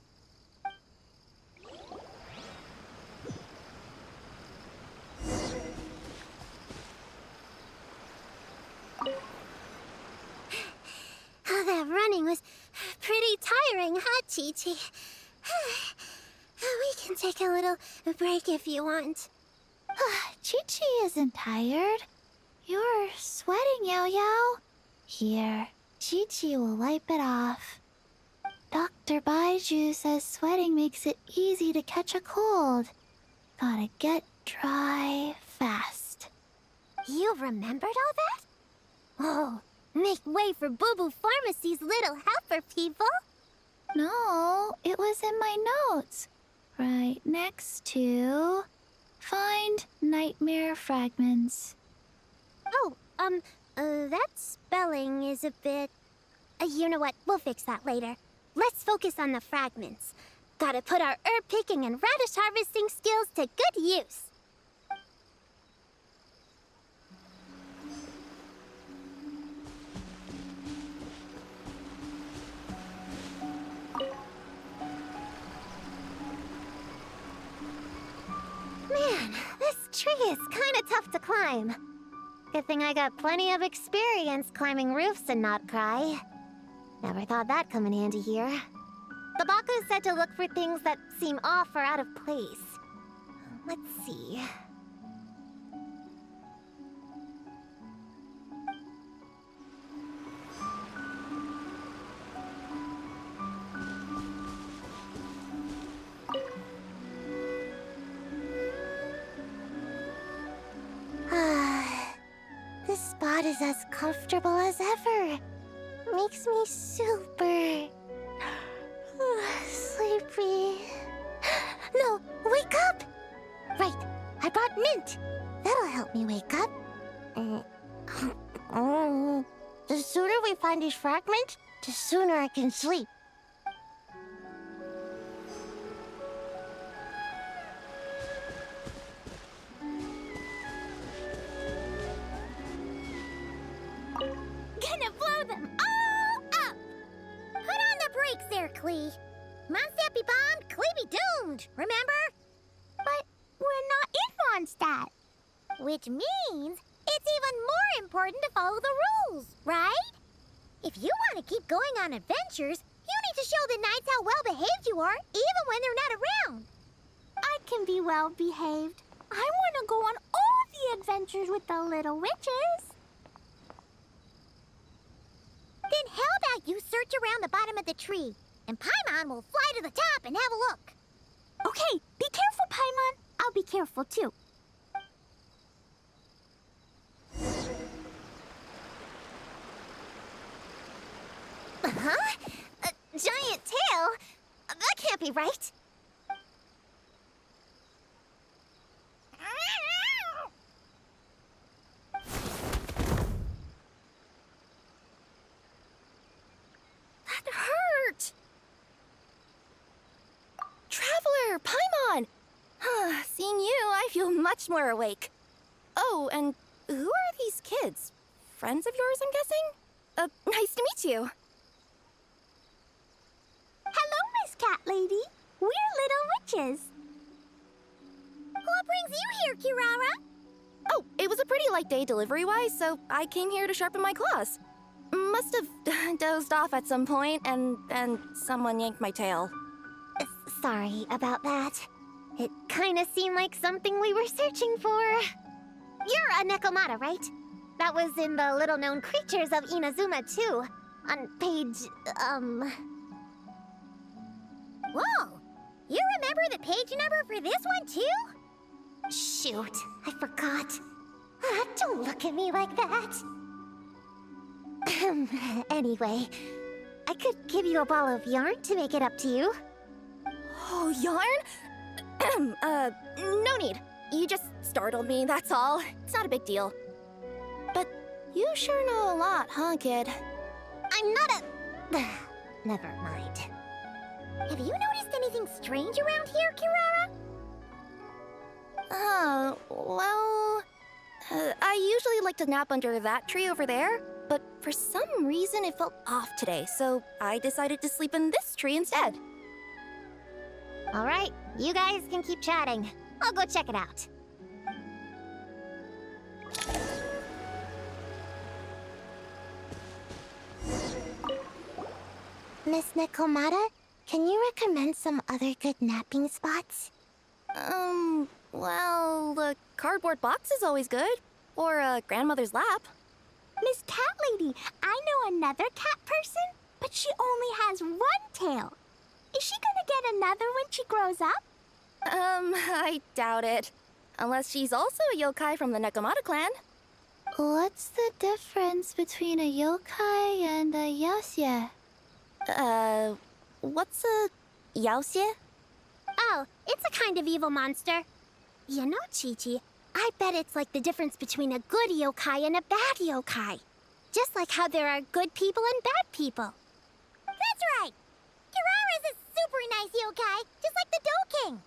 Oh, that running was pretty tiring, huh, QiQi? We can take a little break if you want. QiQi isn't tired. You're sweating, YaoYao. Here, QiQi will wipe it off. Dr. Baiju says sweating makes it easy to catch a cold. Gotta get dry fast. You remembered all that? Oh, make way for Boo Boo Pharmacy's little helper, people. No, it was in my notes. Right next to... Find Nightmare Fragments. Oh, that spelling is a bit... you know what? We'll fix that later. Let's focus on the fragments. Gotta put our herb picking and radish harvesting skills to good use. Man, this tree is kinda tough to climb. Good thing I got plenty of experience climbing roofs and not cry. Never thought that'd come in handy here. The Baku said to look for things that seem off or out of place. Let's see. This spot is as comfortable as ever. Makes me super sleepy. No, wake up! Right, I brought mint. That'll help me wake up. The sooner we find these fragments, the sooner I can sleep. Gonna blow them all up! Put on the brakes there, Klee. Mondstadt be bombed, Klee be doomed, remember? But we're not in Mondstadt. Which means it's even more important to follow the rules, right? If you want to keep going on adventures, you need to show the knights how well-behaved you are, even when they're not around. I can be well behaved. I want to go on all the adventures with the little witches. Then how about you search around the bottom of the tree, and Paimon will fly to the top and have a look. Okay, be careful, Paimon. I'll be careful too. Huh? A giant tail? That can't be right. That hurt! Traveler, Paimon! Seeing you, I feel much more awake. Oh, and who are these kids? Friends of yours, I'm guessing? Nice to meet you. Hello, Miss Cat Lady. We're little witches. What brings you here, Kirara? Oh, it was a pretty light day delivery-wise, so I came here to sharpen my claws. Must have dozed off at some point, and then someone yanked my tail. Sorry about that. It kinda seemed like something we were searching for. You're a Nekomata, right? That was in the little-known creatures of Inazuma, too. On page, Whoa! You remember the page number for this one, too? Shoot, I forgot. Don't look at me like that. Anyway, I could give you a ball of yarn to make it up to you. Oh, yarn? No need. You just startled me, that's all. It's not a big deal. But you sure know a lot, huh, kid? I'm not a... Never mind. Have you noticed anything strange around here, Kirara? Well... I usually like to nap under that tree over there, but for some reason it felt off today, so I decided to sleep in this tree instead. All right, you guys can keep chatting. I'll go check it out. Miss Nekomata, can you recommend some other good napping spots? Well, the cardboard box is always good. Or a grandmother's lap. Miss Cat Lady, I know another cat person, but she only has one tail. Is she gonna get another when she grows up? I doubt it. Unless she's also a yokai from the Nekomata clan. What's the difference between a yokai and a yaoxie? What's a yaoxie? Oh, it's a kind of evil monster. You know, QiQi, I bet it's like the difference between a good yokai and a bad yokai. Just like how there are good people and bad people. That's right! Kirara's a super nice yokai, just like the Dough King.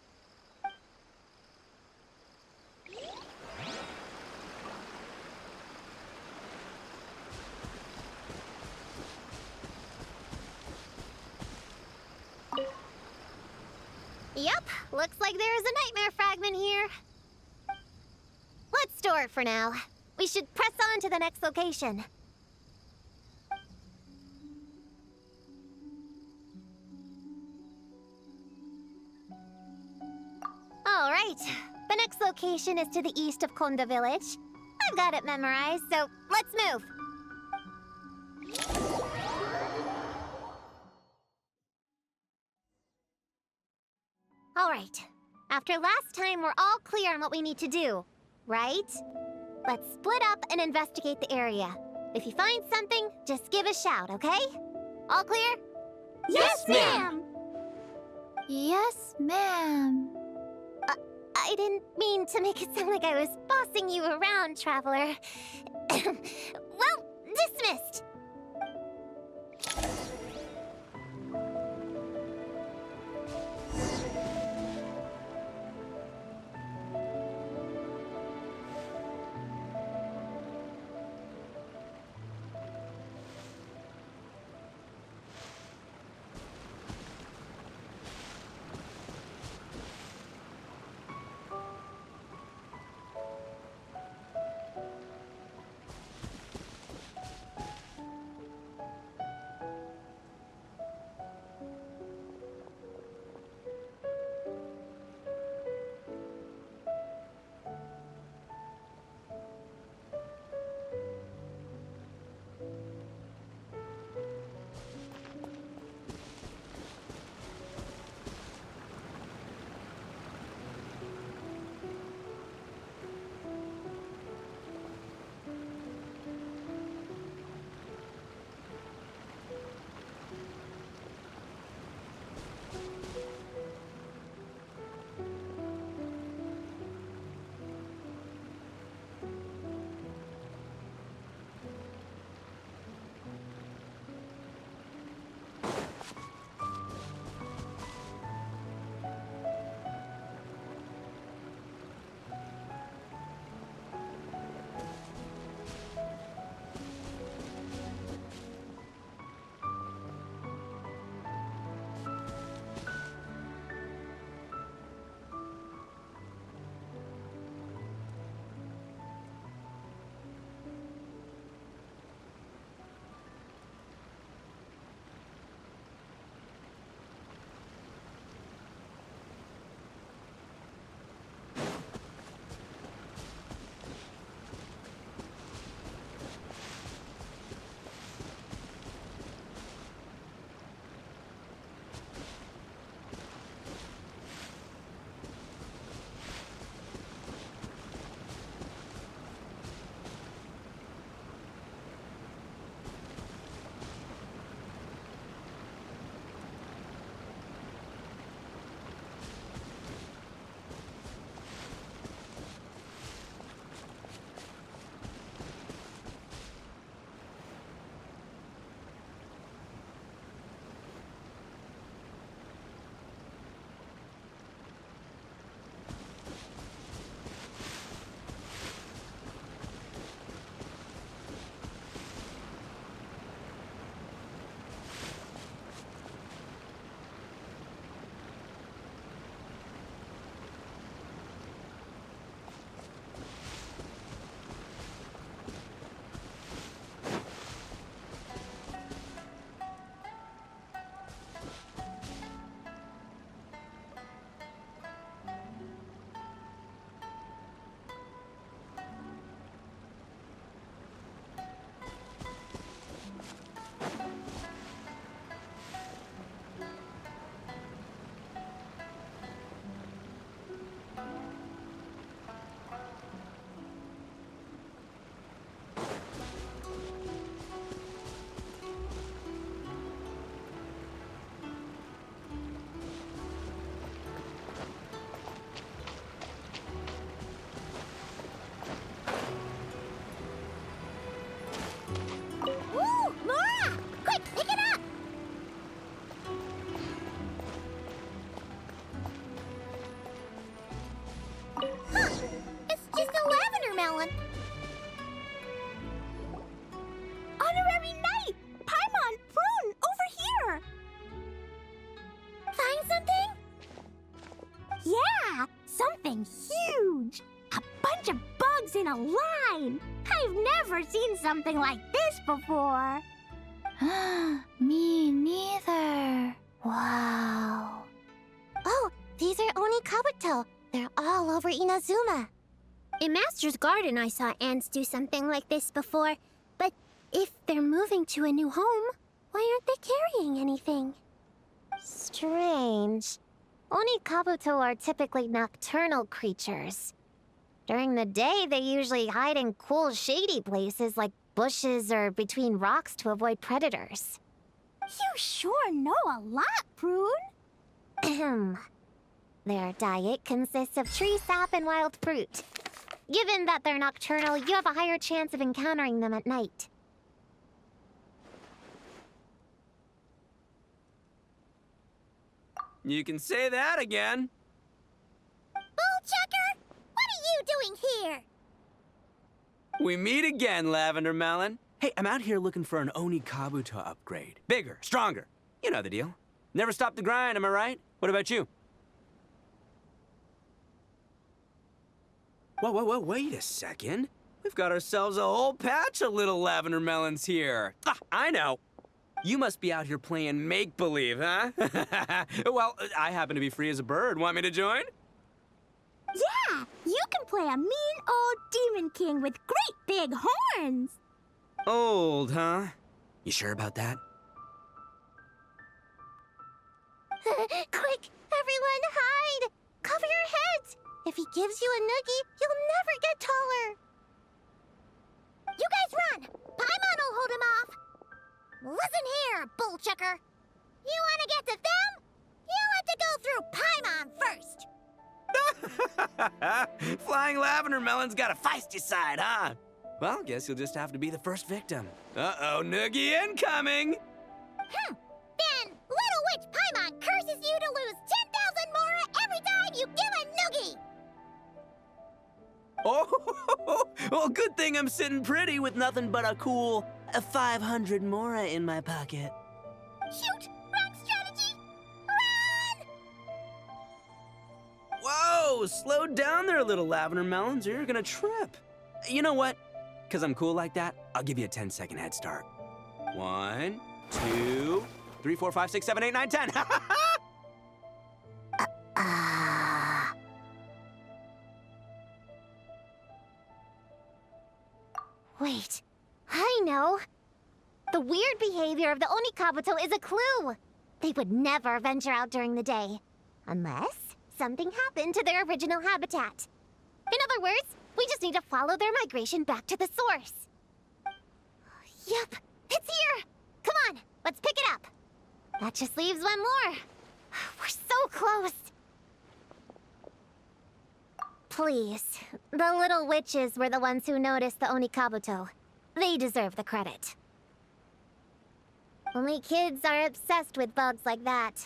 Yep, looks like there is a nightmare fragment here. Let's store it for now. We should press on to the next location. All right, the next location is to the east of Konda Village. I've got it memorized, so let's move. All right, after last time, we're all clear on what we need to do, right? Let's split up and investigate the area. If you find something, just give a shout, okay? All clear? Yes, ma'am! Yes, ma'am. I didn't mean to make it sound like I was bossing you around, Traveler. Well, dismissed. huge! A bunch of bugs in a line! I've never seen something like this before! Me neither. Wow. Oh, these are Oni Kabuto. They're all over Inazuma. In Master's Garden, I saw ants do something like this before. But if they're moving to a new home, why aren't they carrying anything? Strange. Oni Kabuto are typically nocturnal creatures. During the day, they usually hide in cool, shady places like bushes or between rocks to avoid predators. You sure know a lot, Prune. Ahem. Their diet consists of tree sap and wild fruit. Given that they're nocturnal, you have a higher chance of encountering them at night. You can say that again. Bullchecker! What are you doing here? We meet again, Lavender Melon. Hey, I'm out here looking for an Oni Kabuto upgrade. Bigger, stronger. You know the deal. Never stop the grind, am I right? What about you? Whoa, wait a second. We've got ourselves a whole patch of little Lavender Melons here. Ah, I know. You must be out here playing make-believe, huh? Well, I happen to be free as a bird. Want me to join? Yeah, you can play a mean old demon king with great big horns. Old, huh? You sure about that? Quick, everyone hide! Cover your heads! If he gives you a noogie, you'll never get taller. You guys run! Paimon will hold him off! Listen here, bullchecker. You want to get to them? You have to go through Paimon first. Flying Lavender Melon's got a feisty side, huh? Well, guess you'll just have to be the first victim. Uh-oh, noogie incoming! Then Little Witch Paimon curses you to lose 10,000 mora every time you give a noogie! Oh, well, good thing I'm sitting pretty with nothing but a cool 500 mora in my pocket. Shoot! Wrong strategy! Run! Whoa, slow down there, little Lavender Melons, or you're gonna trip. You know what? Because I'm cool like that, I'll give you a 10-second head start. 1, 2, 3, 4, 5, 6, 7, 8, 9, 10. Wait, I know. The weird behavior of the Oni Kabuto is a clue. They would never venture out during the day, unless something happened to their original habitat. In other words, we just need to follow their migration back to the source. Yup, it's here! Come on, let's pick it up. That just leaves one more. We're so close. Please, the little witches were the ones who noticed the Oni Kabuto. They deserve the credit. Only kids are obsessed with bugs like that.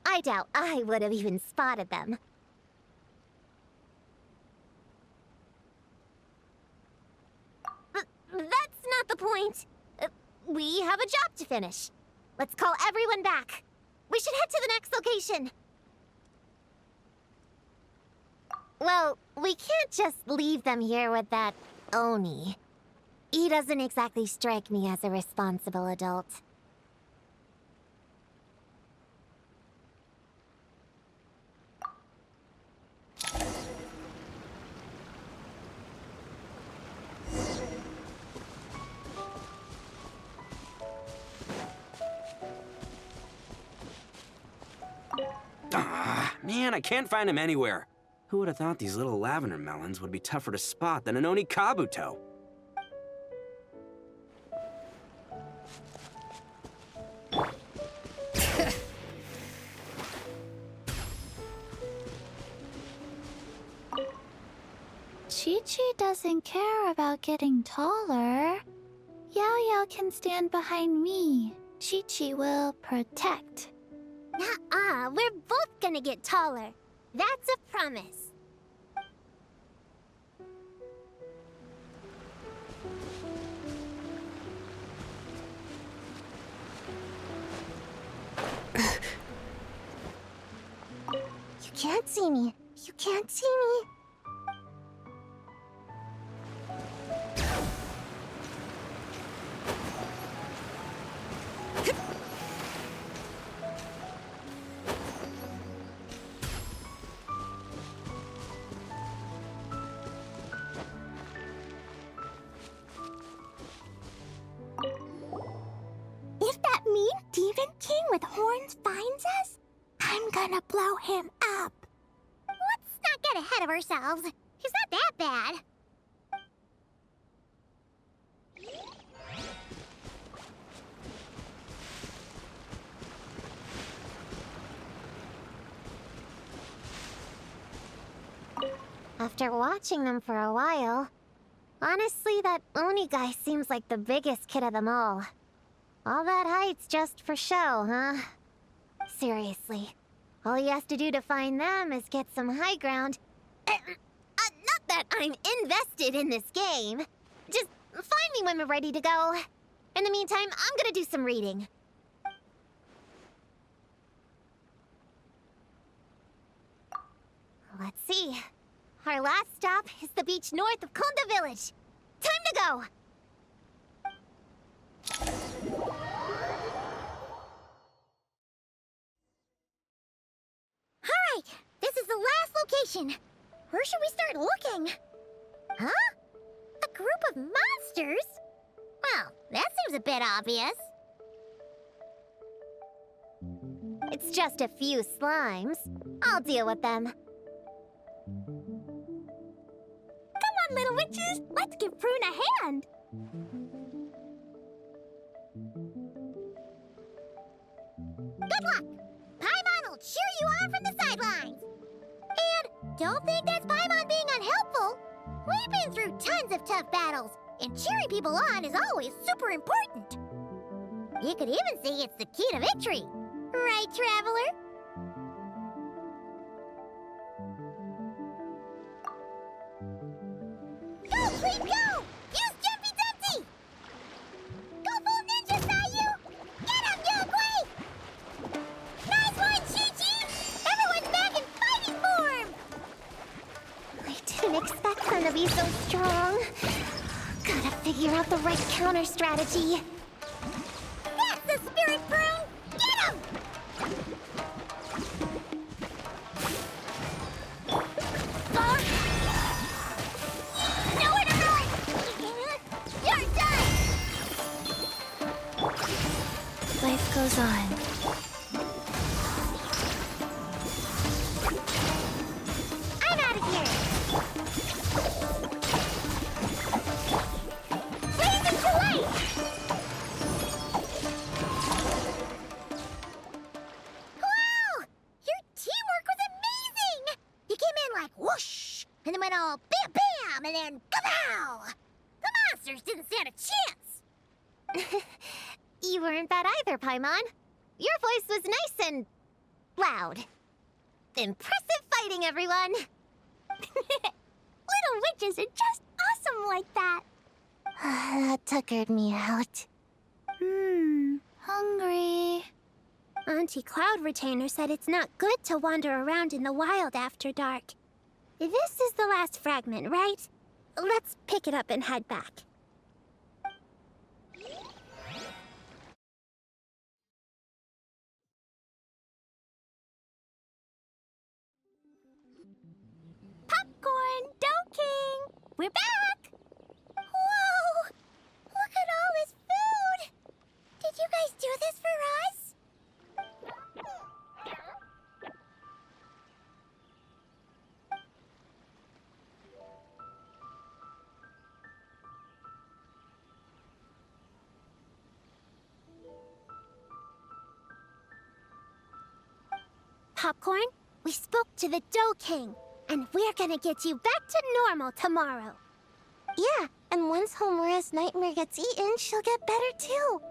I doubt I would have even spotted them. That's not the point. We have a job to finish. Let's call everyone back. We should head to the next location. Well, we can't just leave them here with that Oni. He doesn't exactly strike me as a responsible adult. Man, I can't find him anywhere. Who would have thought these little Lavender Melons would be tougher to spot than an Oni Kabuto? QiQi doesn't care about getting taller. YaoYao can stand behind me. QiQi will protect. Nuh-uh, we're both gonna get taller. That's a promise. You can't see me. You can't see me. him up. Let's not get ahead of ourselves. He's not that bad. After watching them for a while, honestly, that Oni guy seems like the biggest kid of them all. All that height's just for show, huh? Seriously, all he has to do to find them is get some high ground. Not that I'm invested in this game. Just find me when we're ready to go. In the meantime, I'm gonna do some reading. Let's see. Our last stop is the beach north of Konda Village. Time to go! Alright, this is the last location. Where should we start looking? Huh? A group of monsters? Well, that seems a bit obvious. It's just a few slimes. I'll deal with them. Come on, little witches. Let's give Prune a hand. Good luck! Paimon will cheer you on from the sidelines. And don't think that's Paimon being unhelpful. We've been through tons of tough battles, and cheering people on is always super important. You could even say it's the key to victory. Right, Traveler? Go, Klee, go! Use Jumpy Dumpty! Go full ninja, Sayu! Get him, YaoYao! Nice one, QiQi! Everyone's back in fighting form! I didn't expect them to be so strong. Gotta figure out the right counter strategy. That's the spirit, Prune! Get him! Nowhere to run! You're done! Life goes on. I'm out of here! Blazing to light! Wow! Your teamwork was amazing! You came in like whoosh, and then went all bam bam, and then kapow! The monsters didn't stand a chance! You weren't bad either, Paimon. Your voice was nice and loud. Impressive fighting, everyone! Little witches are just awesome like that. That tuckered me out. Hungry. Auntie Cloud Retainer said it's not good to wander around in the wild after dark. This is the last fragment, right? Let's pick it up and head back. Popcorn, Dough King. We're back. Whoa! Look at all this food! Did you guys do this for us? Popcorn, we spoke to the Dough King, and we're gonna get you back to normal tomorrow. Yeah, and once Homura's nightmare gets eaten, she'll get better too.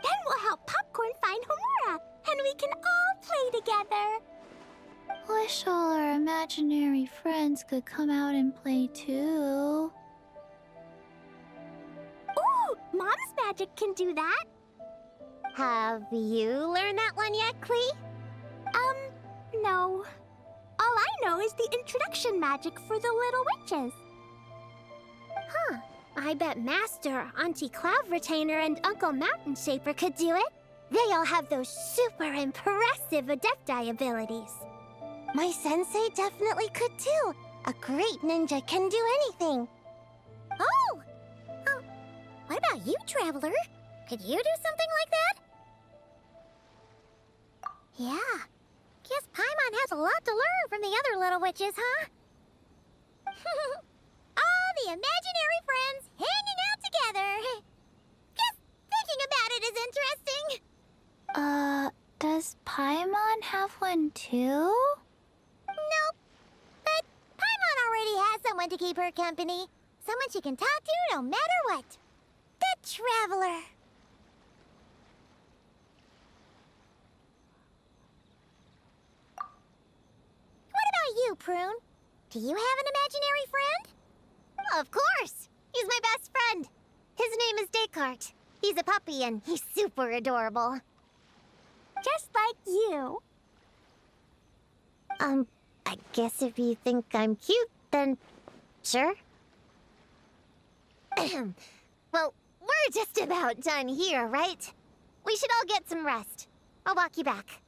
Then we'll help Popcorn find Homura, and we can all play together. Wish all our imaginary friends could come out and play too. Ooh, Mom's magic can do that. Have you learned that one yet, Klee? No. All I know is the introduction magic for the little witches. Huh. I bet Master, Auntie Cloud Retainer, and Uncle Mountain Shaper could do it. They all have those super impressive Adepti abilities. My sensei definitely could too. A great ninja can do anything. Oh! What about you, Traveler? Could you do something like that? Yeah. Guess Paimon has a lot to learn from the other little witches, huh? All the imaginary friends hanging out together. Just thinking about it is interesting. Does Paimon have one too? Nope. But Paimon already has someone to keep her company. Someone she can talk to no matter what. The Traveler. What about you, Prune? Do you have an imaginary friend? Of course! He's my best friend. His name is Descartes. He's a puppy and he's super adorable. Just like you. I guess if you think I'm cute, then sure. Well, we're just about done here, right? We should all get some rest. I'll walk you back.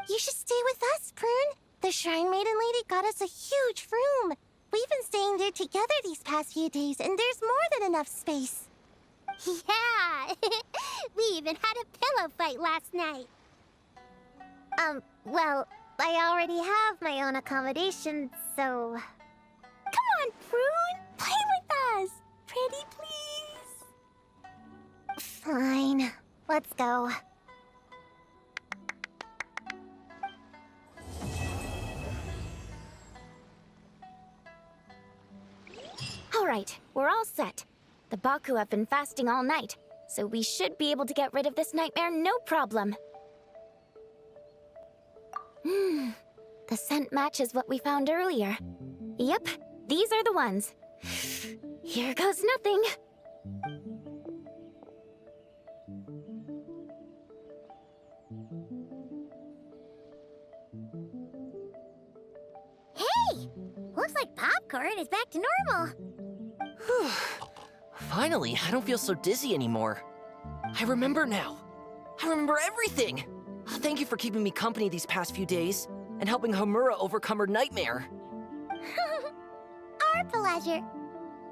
You should stay with us, Prune. The Shrine Maiden Lady got us a huge room. We've been staying there together these past few days, and there's more than enough space. Yeah! We even had a pillow fight last night. Well, I already have my own accommodation, so... Come on, Prune! Play with us! Pretty please! Fine. Let's go. All right, we're all set. The Baku have been fasting all night, so we should be able to get rid of this nightmare no problem. The scent matches what we found earlier. Yep, these are the ones. Here goes nothing. Hey! Looks like Popcorn is back to normal. Whew. Finally, I don't feel so dizzy anymore. I remember now. I remember everything. Thank you for keeping me company these past few days and helping Homura overcome her nightmare. Our pleasure.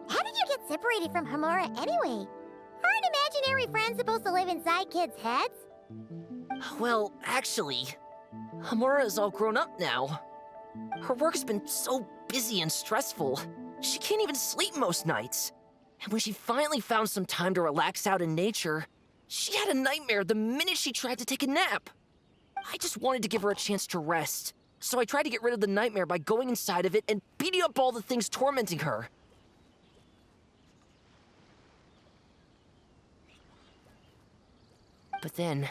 How did you get separated from Homura anyway? Aren't imaginary friends supposed to live inside kids' heads? Well, actually, Homura is all grown up now. Her work's been so busy and stressful, she can't even sleep most nights. And when she finally found some time to relax out in nature, she had a nightmare the minute she tried to take a nap. I just wanted to give her a chance to rest, so I tried to get rid of the nightmare by going inside of it and beating up all the things tormenting her. But then,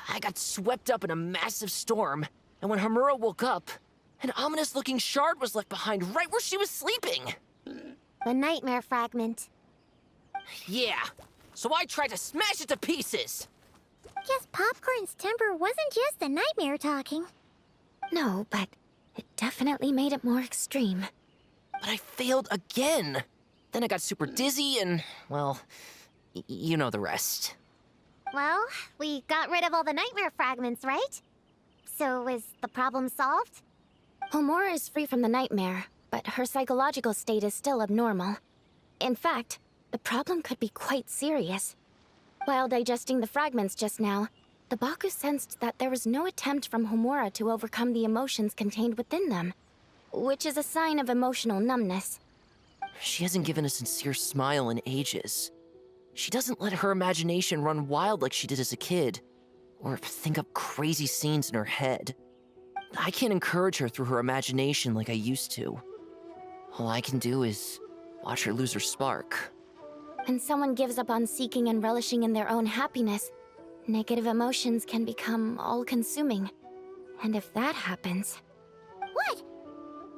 I got swept up in a massive storm, and when Homura woke up, an ominous-looking shard was left behind right where she was sleeping. The Nightmare Fragment. Yeah, so I tried to smash it to pieces. Guess Popcorn's temper wasn't just the nightmare talking. No, but it definitely made it more extreme. But I failed again. Then I got super dizzy and, well, you know the rest. Well, we got rid of all the Nightmare Fragments, right? So is the problem solved? Homura is free from the nightmare, but her psychological state is still abnormal. In fact, the problem could be quite serious. While digesting the fragments just now, the Baku sensed that there was no attempt from Homura to overcome the emotions contained within them, which is a sign of emotional numbness. She hasn't given a sincere smile in ages. She doesn't let her imagination run wild like she did as a kid, or think up crazy scenes in her head. I can't encourage her through her imagination like I used to. All I can do is watch her lose her spark. When someone gives up on seeking and relishing in their own happiness, negative emotions can become all-consuming. And if that happens... What?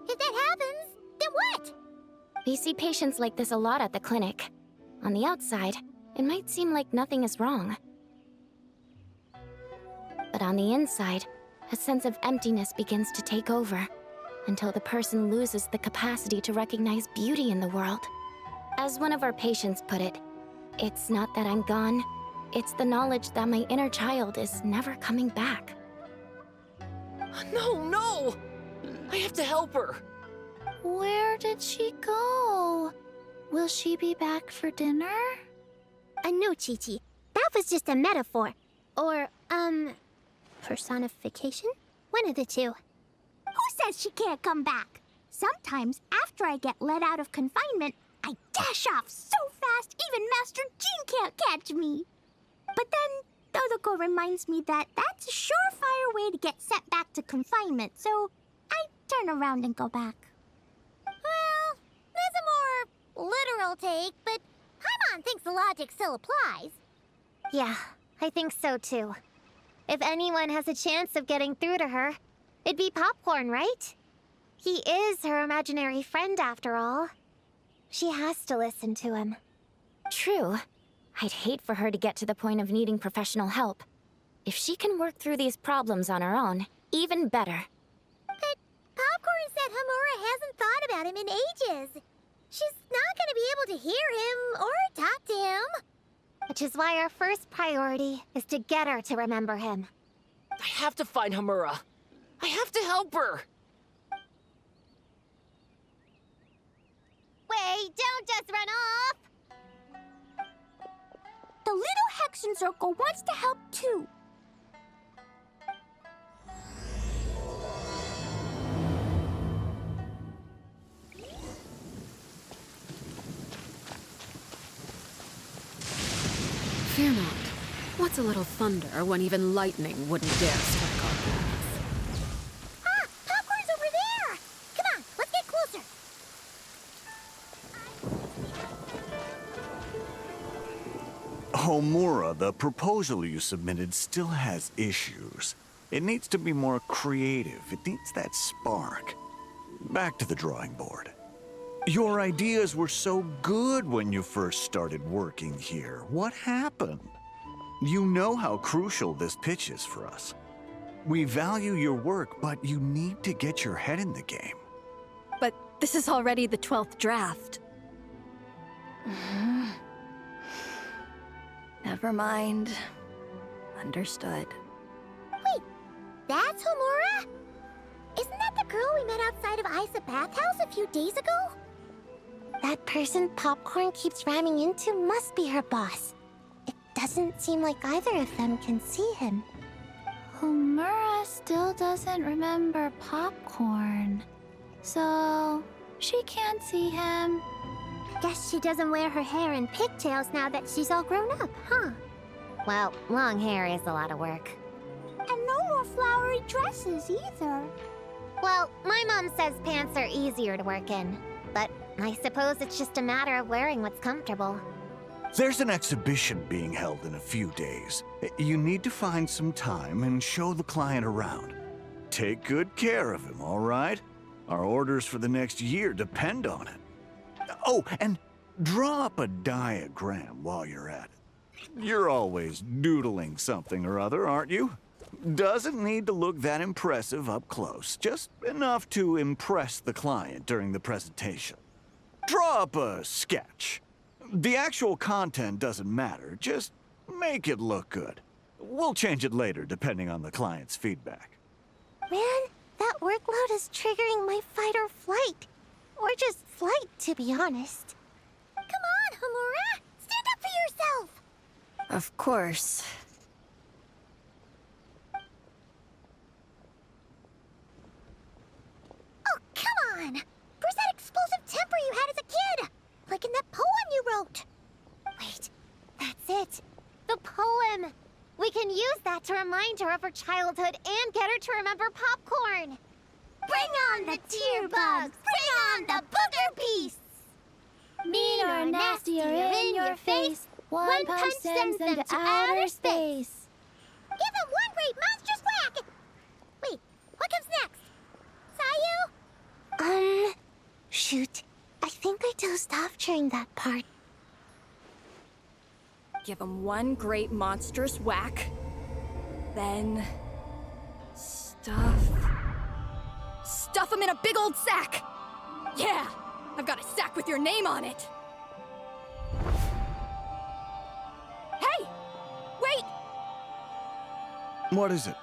If that happens, then what? We see patients like this a lot at the clinic. On the outside, it might seem like nothing is wrong. But on the inside, a sense of emptiness begins to take over, until the person loses the capacity to recognize beauty in the world. As one of our patients put it, it's not that I'm gone, it's the knowledge that my inner child is never coming back. No! I have to help her! Where did she go? Will she be back for dinner? No, QiQi. That was just a metaphor. Or, personification? One of the two. Who says she can't come back? Sometimes, after I get let out of confinement, I dash off so fast even Master Jean can't catch me. But then, Dodoko reminds me that that's a surefire way to get sent back to confinement, so I turn around and go back. Well, that's a more literal take, but Paimon thinks the logic still applies. Yeah, I think so too. If anyone has a chance of getting through to her, it'd be Popcorn, right? He is her imaginary friend after all. She has to listen to him. True. I'd hate for her to get to the point of needing professional help. If she can work through these problems on her own, even better. But Popcorn said Homura hasn't thought about him in ages. She's not gonna be able to hear him or talk to him. Which is why our first priority is to get her to remember him. I have to find Homura. I have to help her. Wait, don't just run off! The Little Hexenzirkel wants to help too. Fear not. What's a little thunder when even lightning wouldn't dare strike our paths? Ah! Popcorn's over there! Come on, let's get closer! Homura, the proposal you submitted still has issues. It needs to be more creative. It needs that spark. Back to the drawing board. Your ideas were so good when you first started working here. What happened? You know how crucial this pitch is for us. We value your work, but you need to get your head in the game. But this is already the 12th draft. Never mind. Understood. Wait, that's Homura? Isn't that the girl we met outside of Isa Bathhouse a few days ago? That person Popcorn keeps ramming into must be her boss. It doesn't seem like either of them can see him. Homura still doesn't remember Popcorn. So, she can't see him. Guess she doesn't wear her hair in pigtails now that she's all grown up, huh? Well, long hair is a lot of work. And no more flowery dresses either. Well, my mom says pants are easier to work in. But I suppose it's just a matter of wearing what's comfortable. There's an exhibition being held in a few days. You need to find some time and show the client around. Take good care of him, all right? Our orders for the next year depend on it. Oh, and draw up a diagram while you're at it. You're always doodling something or other, aren't you? Doesn't need to look that impressive up close, just enough to impress the client during the presentation. Draw up a sketch. The actual content doesn't matter, just make it look good. We'll change it later depending on the client's feedback. Man, that workload is triggering my fight or flight. Or just flight, to be honest. Come on, Homura! Stand up for yourself! Of course. Oh, come on! Where's that explosive temper you had as a kid? Like in that poem you wrote. Wait, that's it. The poem! We can use that to remind her of her childhood and get her to remember Popcorn. Bring on the tear bugs! Bring on the booger beasts! Mean or nasty or in your face, one punch sends them to outer space. Give them one great monstrous whack! Wait, what comes next? Sayu? Shoot. I think I dozed off during that part. Give him one great monstrous whack. Then... stuff him in a big old sack! Yeah! I've got a sack with your name on it! Hey! Wait! What is it?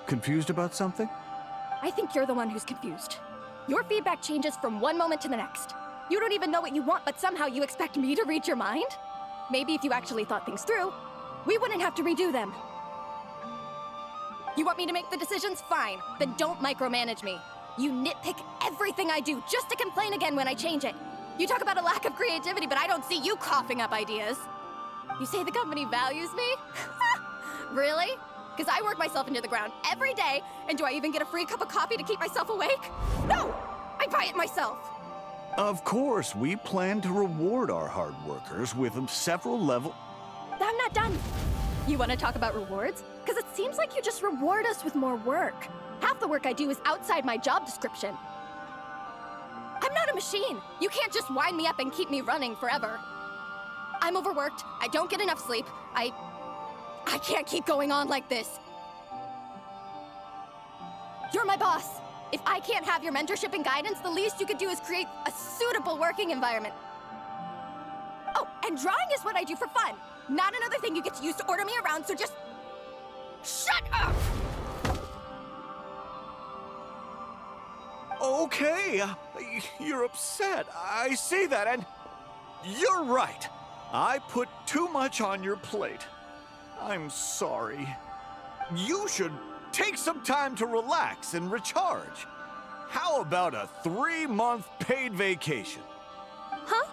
Confused about something? I think you're the one who's confused. Your feedback changes from one moment to the next. You don't even know what you want, but somehow you expect me to read your mind? Maybe if you actually thought things through, we wouldn't have to redo them. You want me to make the decisions? Fine. Then don't micromanage me. You nitpick everything I do just to complain again when I change it. You talk about a lack of creativity, but I don't see you coughing up ideas. You say the company values me? Really? Because I work myself into the ground every day, and do I even get a free cup of coffee to keep myself awake? No! I buy it myself! Of course, we plan to reward our hard workers with several level... I'm not done. You want to talk about rewards? Because it seems like you just reward us with more work. Half the work I do is outside my job description. I'm not a machine. You can't just wind me up and keep me running forever. I'm overworked. I don't get enough sleep. I can't keep going on like this. You're my boss. If I can't have your mentorship and guidance, the least you could do is create a suitable working environment. Oh, and drawing is what I do for fun. Not another thing you get to use to order me around, so just... shut up! Okay, you're upset. I see that, and you're right. I put too much on your plate. I'm sorry. You should take some time to relax and recharge. How about a 3-month paid vacation? Huh?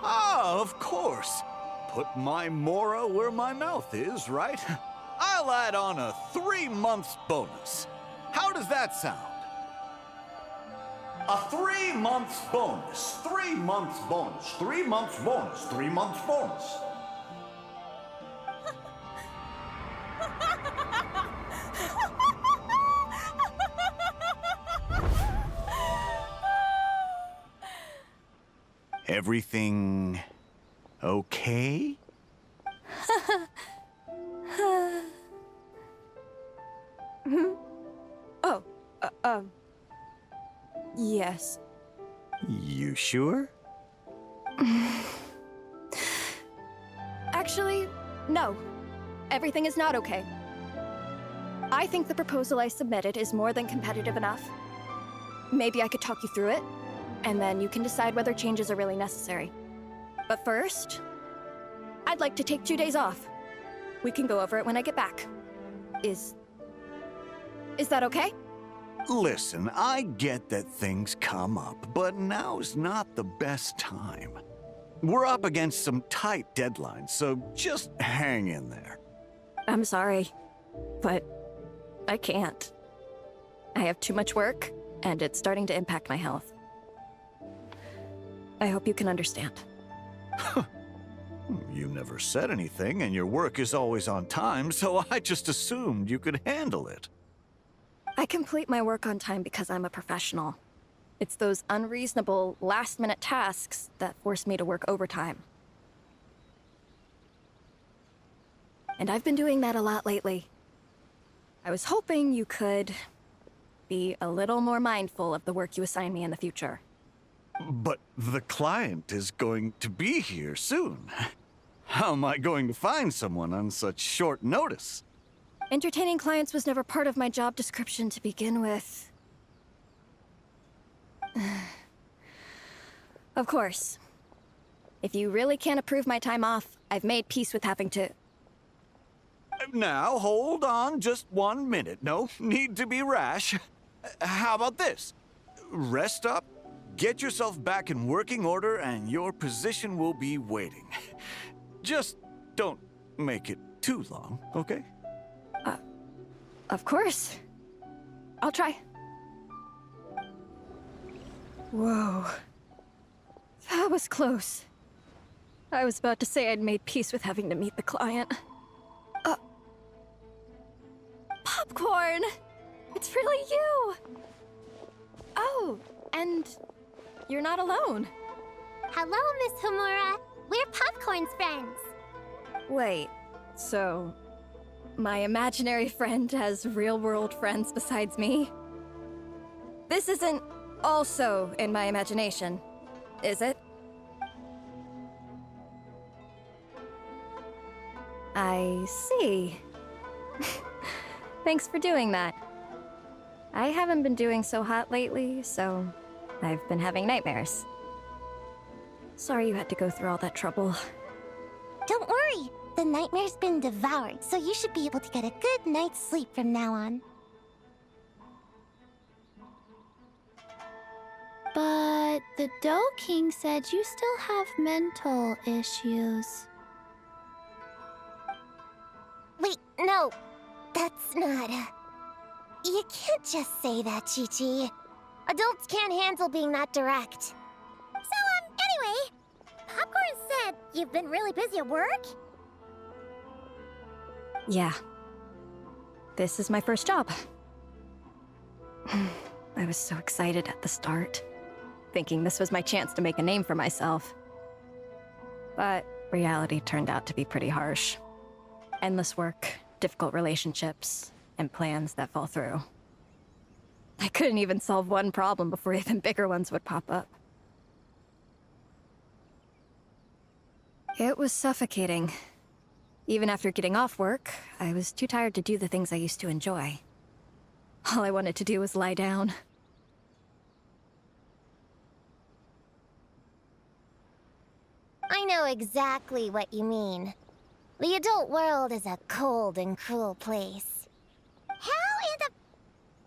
Ah, of course. Put my mora where my mouth is, right? I'll add on a 3-month bonus. How does that sound? A 3-month bonus, 3 months bonus, 3 months bonus, 3 months bonus. Everything okay? Yes. You sure? Actually, no. Everything is not okay. I think the proposal I submitted is more than competitive enough. Maybe I could talk you through it, and then you can decide whether changes are really necessary. But first, I'd like to take 2 days off. We can go over it when I get back. Is that okay? Listen, I get that things come up, but now's not the best time. We're up against some tight deadlines, so just hang in there. I'm sorry, but I can't. I have too much work, and it's starting to impact my health. I hope you can understand. You never said anything, and your work is always on time, so I just assumed you could handle it. I complete my work on time because I'm a professional. It's those unreasonable, last-minute tasks that force me to work overtime. And I've been doing that a lot lately. I was hoping you could be a little more mindful of the work you assign me in the future. But the client is going to be here soon. How am I going to find someone on such short notice? Entertaining clients was never part of my job description to begin with. Of course. If you really can't approve my time off, I've made peace with having to... Now, hold on just 1 minute. No need to be rash. How about this? Rest up, get yourself back in working order, and your position will be waiting. Just don't make it too long, okay? Of course. I'll try. Whoa. That was close. I was about to say I'd made peace with having to meet the client. Popcorn! It's really you! Oh, and you're not alone. Hello, Miss Homura. We're Popcorn's friends. Wait, so my imaginary friend has real-world friends besides me? This isn't also in my imagination, is it? I see. Thanks for doing that. I haven't been doing so hot lately, so I've been having nightmares. Sorry you had to go through all that trouble. Don't worry. The nightmare's been devoured, so you should be able to get a good night's sleep from now on. But the Dough King said you still have mental issues. Wait, no. That's not... You can't just say that, QiQi. Adults can't handle being that direct. So, anyway, Popcorn said you've been really busy at work? Yeah. This is my first job. I was so excited at the start, thinking this was my chance to make a name for myself. But reality turned out to be pretty harsh. Endless work, difficult relationships, and plans that fall through. I couldn't even solve one problem before even bigger ones would pop up. It was suffocating. Even after getting off work, I was too tired to do the things I used to enjoy. All I wanted to do was lie down. I know exactly what you mean. The adult world is a cold and cruel place. How in the...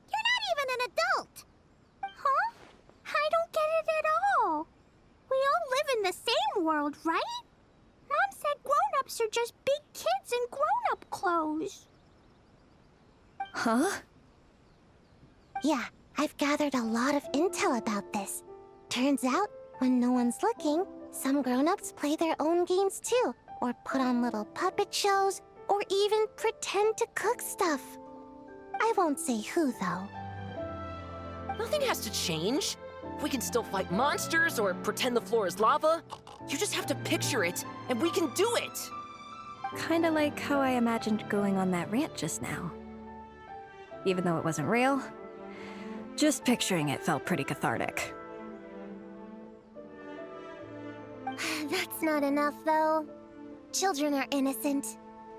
You're not even an adult! Huh? I don't get it at all. We all live in the same world, right? Mom said grown-ups are just big kids in grown-up clothes. Huh? Yeah, I've gathered a lot of intel about this. Turns out, when no one's looking, some grown-ups play their own games too, or put on little puppet shows, or even pretend to cook stuff. I won't say who, though. Nothing has to change. We can still fight monsters or pretend the floor is lava. You just have to picture it, and we can do it! Kinda like how I imagined going on that rant just now. Even though it wasn't real, just picturing it felt pretty cathartic. That's not enough, though. Children are innocent.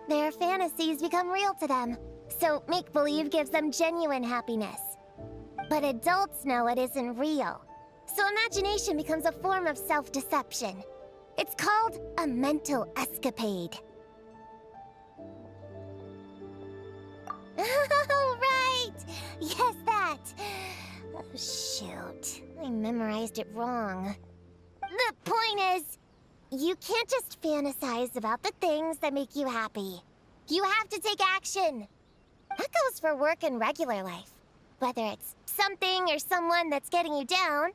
Their fantasies become real to them, so make-believe gives them genuine happiness. But adults know it isn't real, so imagination becomes a form of self-deception. It's called a mental escapade. Oh, right! Yes, that! Oh, shoot. I memorized it wrong. The point is, you can't just fantasize about the things that make you happy. You have to take action. That goes for work and regular life. Whether it's something or someone that's getting you down,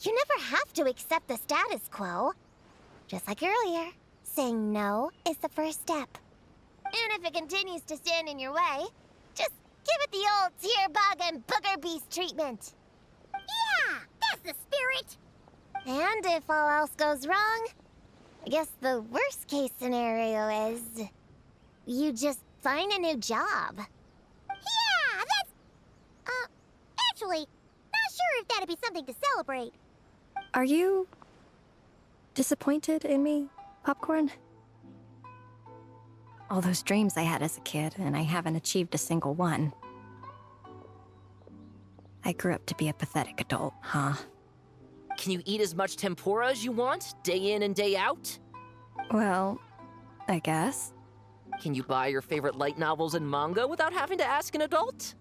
you never have to accept the status quo. Just like earlier, saying no is the first step. And if it continues to stand in your way, just give it the old tear bug and booger beast treatment. Yeah, that's the spirit! And if all else goes wrong, I guess the worst case scenario is you just find a new job. Yeah, that's... actually, not sure if that'd be something to celebrate. Are you disappointed in me, Popcorn? All those dreams I had as a kid, and I haven't achieved a single one. I grew up to be a pathetic adult, huh? Can you eat as much tempura as you want, day in and day out? Well, I guess. Can you buy your favorite light novels and manga without having to ask an adult?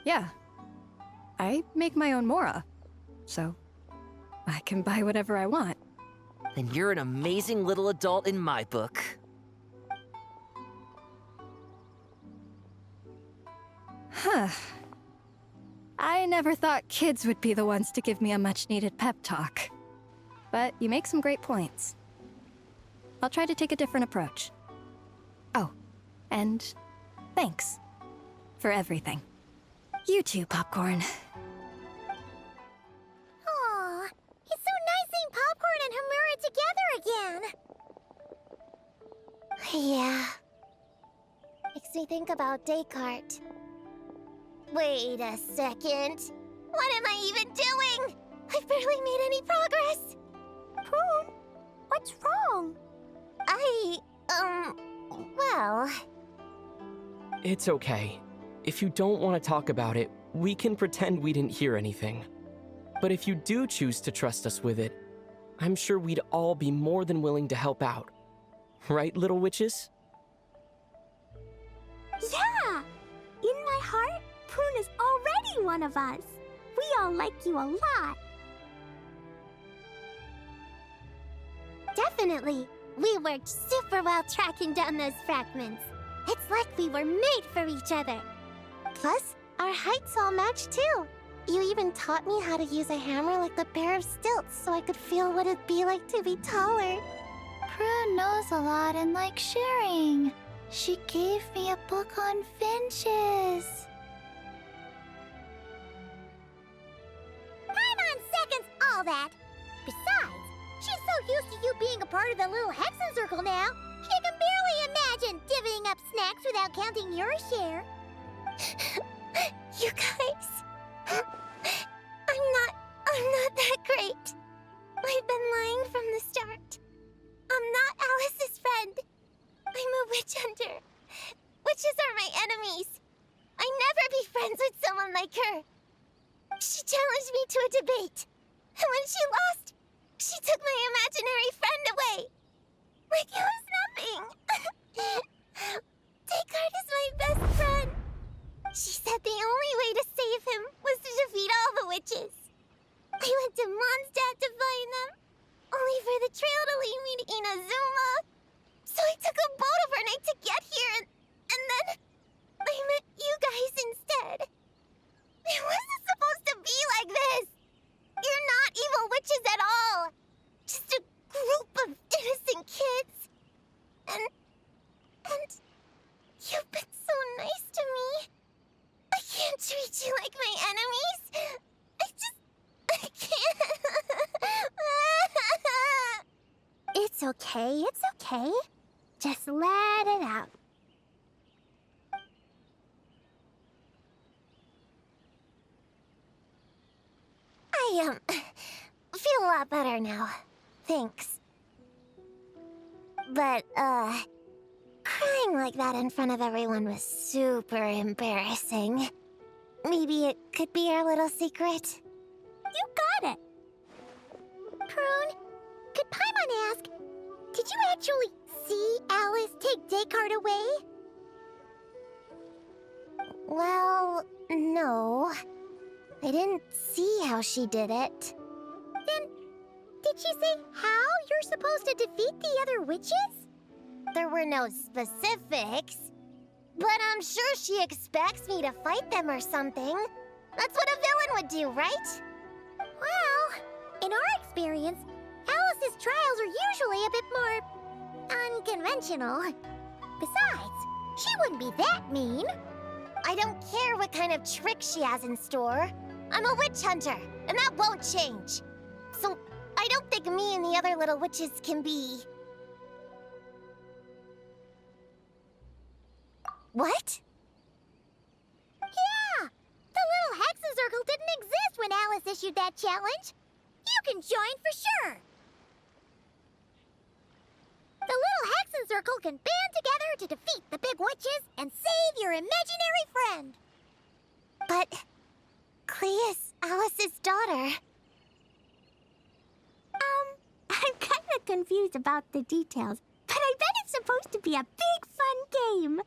Yeah. I make my own mora, so I can buy whatever I want. Then you're an amazing little adult in my book. Huh. I never thought kids would be the ones to give me a much-needed pep talk. But you make some great points. I'll try to take a different approach. Oh, and thanks for everything. You too, Popcorn. Aw, it's so nice seeing Popcorn and Hamura together again. Yeah. Makes me think about Descartes. Wait a second. What am I even doing? I've barely made any progress. Prune, what's wrong? Well... It's okay. If you don't want to talk about it, we can pretend we didn't hear anything. But if you do choose to trust us with it, I'm sure we'd all be more than willing to help out. Right, little witches? Yeah! In my heart, Prune is already one of us. We all like you a lot. Definitely. We worked super well tracking down those fragments. It's like we were made for each other. Plus, our heights all match too. You even taught me how to use a hammer like the pair of stilts so I could feel what it'd be like to be taller. Prune knows a lot and likes sharing. She gave me a book on finches. Paimon seconds all that. Besides, she's so used to you being a part of the Little Hexenzirkel now, she can barely imagine divvying up snacks without counting your share. You guys, I'm not that great. I've been lying from the start. I'm not Alice's friend. I'm a witch hunter. Witches are my enemies. I'd never be friends with someone like her. She challenged me to a debate, and when she lost, she took my imaginary friend away. Like it was nothing. Descartes is my best friend. She said the only way to save him was to defeat all the witches. I went to Mondstadt to find them, only for the trail to lead me to Inazuma. So I took a boat overnight to get here, and then I met you guys instead. It wasn't supposed to be like this. You're not evil witches at all. Just a group of innocent kids. And you've been so nice to me. I can't treat you like my enemies. I can't. It's okay, it's okay. Just let it out. I, feel a lot better now. Thanks. But, crying like that in front of everyone was super embarrassing. Maybe it could be our little secret. You got it. Prune, could Paimon ask, did you actually see Alice take Descartes away? Well, no. I didn't see how she did it. Then, did she say how you're supposed to defeat the other witches? There were no specifics. But I'm sure she expects me to fight them or something. That's what a villain would do, right? Well, in our experience, Alice's trials are usually a bit more unconventional. Besides, she wouldn't be that mean. I don't care what kind of trick she has in store. I'm a witch hunter, and that won't change. So, I don't think me and the other little witches can be... What? Yeah! The Little Hexenzirkel didn't exist when Alice issued that challenge. You can join for sure. The Little Hexenzirkel can band together to defeat the big witches and save your imaginary friend. But... Klee is Alice's daughter. I'm kind of confused about the details, but I bet it's supposed to be a big fun game.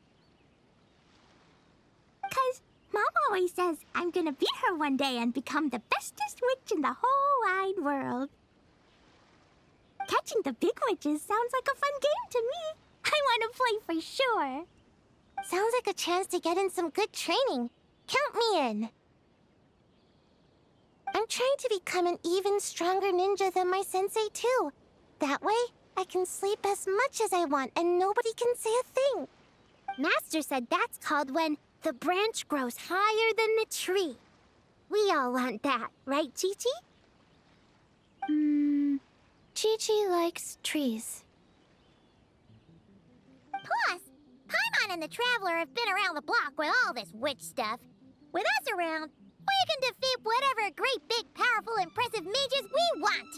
'Cause Mom always says I'm gonna beat her one day and become the bestest witch in the whole wide world. Catching the big witches sounds like a fun game to me. I want to play for sure. Sounds like a chance to get in some good training. Count me in. I'm trying to become an even stronger ninja than my sensei too. That way, I can sleep as much as I want and nobody can say a thing. Master said that's called when the branch grows higher than the tree. We all want that, right, QiQi? QiQi likes trees. Plus, Paimon and the Traveler have been around the block with all this witch stuff. With us around, we can defeat whatever great, big, powerful, impressive mages we want.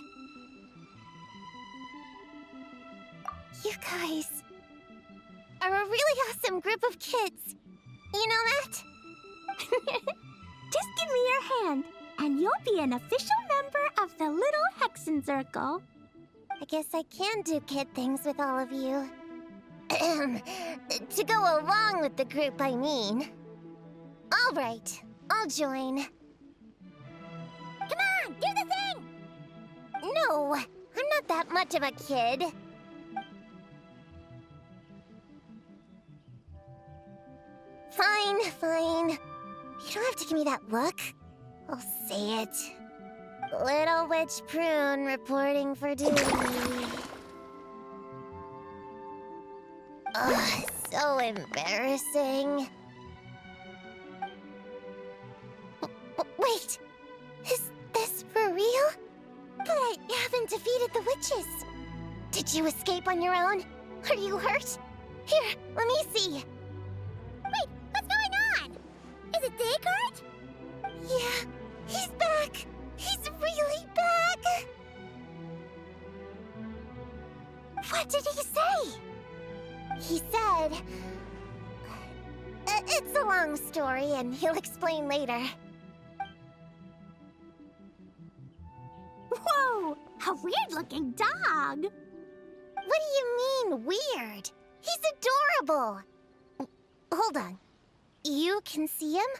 You guys are a really awesome group of kids. You know that? Just give me your hand, and you'll be an official member of the Little Hexenzirkel. I guess I can do kid things with all of you. To go along with the group, I mean. All right, I'll join. Come on, do the thing! No, I'm not that much of a kid. Fine, fine. You don't have to give me that look. I'll say it. Little Witch Prune reporting for duty. Ugh, so embarrassing. Wait, is this for real? But I haven't defeated the witches. Did you escape on your own? Are you hurt? Here, let me see. Wait, what's going on? Is it Descartes? Yeah, he's back. He's really back. What did he say? He said... it's a long story, and he'll explain later. Whoa! A weird-looking dog! What do you mean, weird? He's adorable! Hold on. You can see him?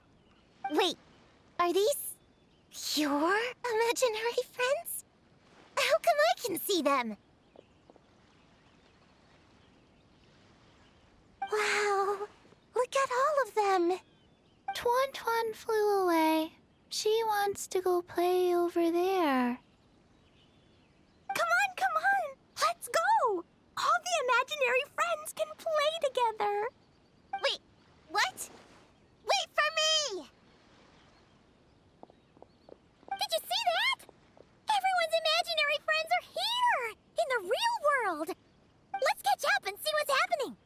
Wait, are these your imaginary friends? How come I can see them? Wow, look at all of them. Twan flew away. She wants to go play over there. Come on! Let's go! All the imaginary friends can play together! Wait, what? Wait for me! Did you see that? Everyone's imaginary friends are here! In the real world! Let's catch up and see what's happening!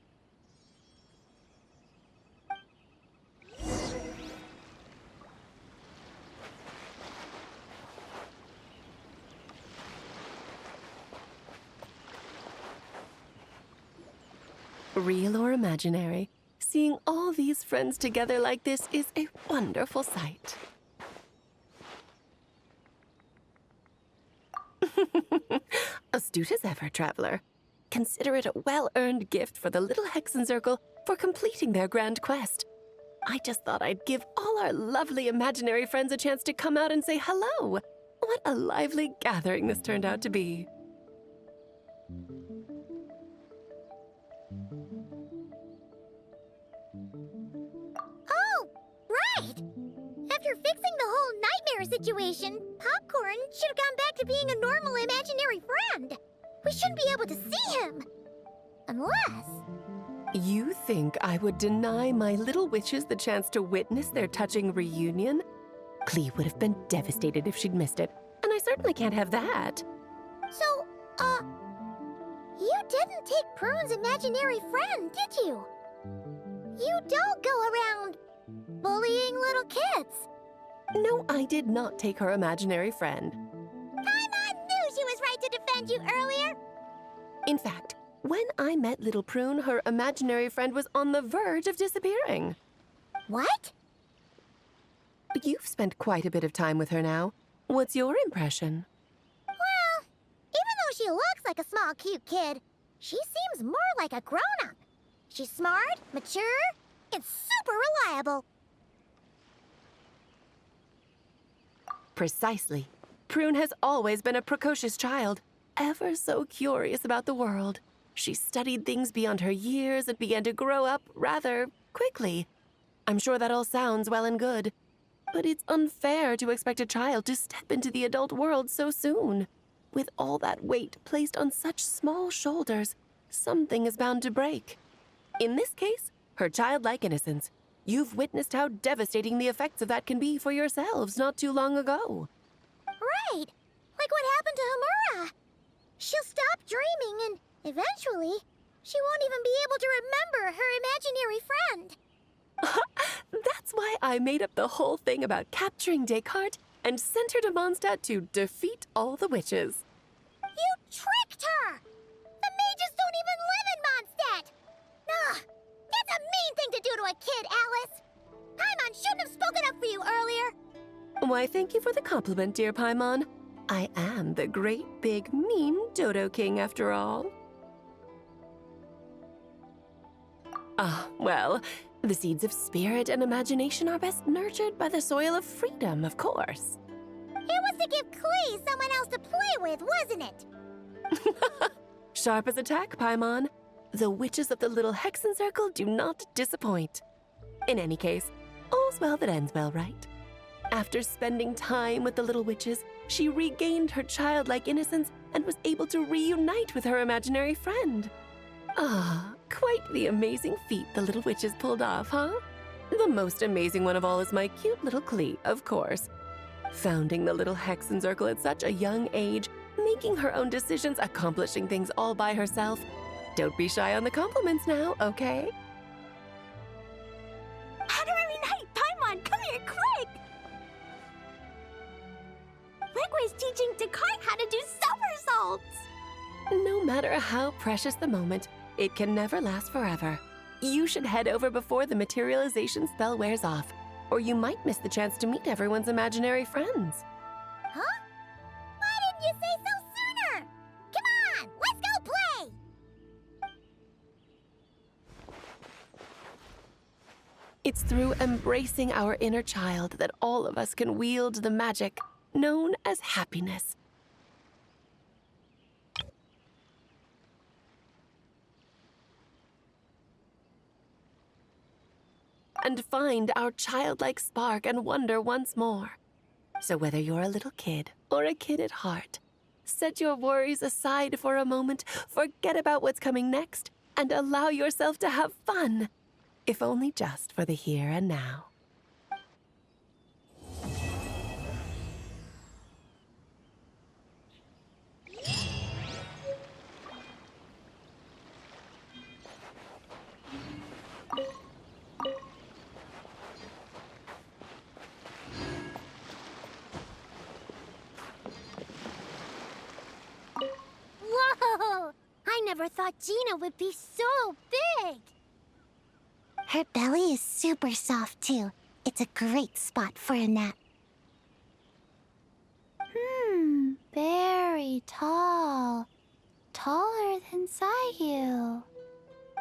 Real or imaginary, seeing all these friends together like this is a wonderful sight. Astute as ever, traveler. Consider it a well-earned gift for the Little Hexenzirkel for completing their grand quest. I just thought I'd give all our lovely imaginary friends a chance to come out and say hello. What a lively gathering this turned out to be. Oh, right! After fixing the whole nightmare situation, Popcorn should have gone back to being a normal imaginary friend. We shouldn't be able to see him. Unless... You think I would deny my little witches the chance to witness their touching reunion? Klee would have been devastated if she'd missed it, and I certainly can't have that. So, you didn't take Prune's imaginary friend, did you? You don't go around bullying little kids. No, I did not take her imaginary friend. Paimon knew she was right to defend you earlier. In fact, when I met little Prune, her imaginary friend was on the verge of disappearing. What? You've spent quite a bit of time with her now. What's your impression? Well, even though she looks like a small, cute kid, she seems more like a grown-up. She's smart, mature, and super reliable. Precisely. Prune has always been a precocious child, ever so curious about the world. She studied things beyond her years and began to grow up rather quickly. I'm sure that all sounds well and good, but it's unfair to expect a child to step into the adult world so soon. With all that weight placed on such small shoulders, something is bound to break. In this case, her childlike innocence. You've witnessed how devastating the effects of that can be for yourselves not too long ago. Right, like what happened to Hamura. She'll stop dreaming and eventually, she won't even be able to remember her imaginary friend. That's why I made up the whole thing about capturing Descartes and sent her to Mondstadt to defeat all the witches. You tricked her! The mages don't even live in Mondstadt! Ugh, that's a mean thing to do to a kid, Alice! Paimon shouldn't have spoken up for you earlier! Why, thank you for the compliment, dear Paimon. I am the great, big, mean Dodo King, after all. Ah, well, the seeds of spirit and imagination are best nurtured by the soil of freedom, of course. It was to give Klee someone else to play with, wasn't it? Sharp as a tack, Paimon. The witches of the Little Hexenzirkel do not disappoint. In any case, all's well that ends well, right? After spending time with the little witches, she regained her childlike innocence and was able to reunite with her imaginary friend. Ah, quite the amazing feat the little witches pulled off, huh? The most amazing one of all is my cute little Klee, of course. Founding the Little Hexenzirkel at such a young age, making her own decisions, accomplishing things all by herself. Don't be shy on the compliments now, okay? Honorary Knight, Paimon, come here quick! Wigwa's teaching Descartes how to do somersaults! No matter how precious the moment, it can never last forever. You should head over before the materialization spell wears off, or you might miss the chance to meet everyone's imaginary friends. Huh? Why didn't you say so sooner? Come on, let's go play! It's through embracing our inner child that all of us can wield the magic known as happiness. And find our childlike spark and wonder once more. So whether you're a little kid or a kid at heart, set your worries aside for a moment, forget about what's coming next, and allow yourself to have fun, if only just for the here and now. Whoa! I never thought Gina would be so big! Her belly is super soft, too. It's a great spot for a nap. Very tall. Taller than Sayu.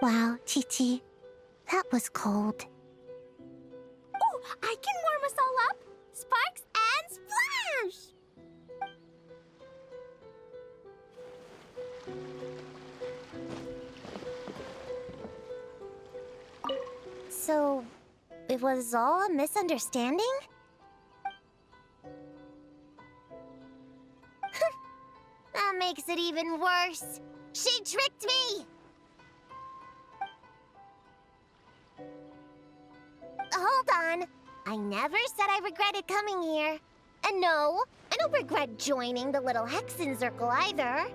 Wow, QiQi. That was cold. Oh, I can warm us all up! Sparks and splash! So, it was all a misunderstanding? That makes it even worse. She tricked me! Hold on. I never said I regretted coming here. And no, I don't regret joining the Little Hexenzirkel either.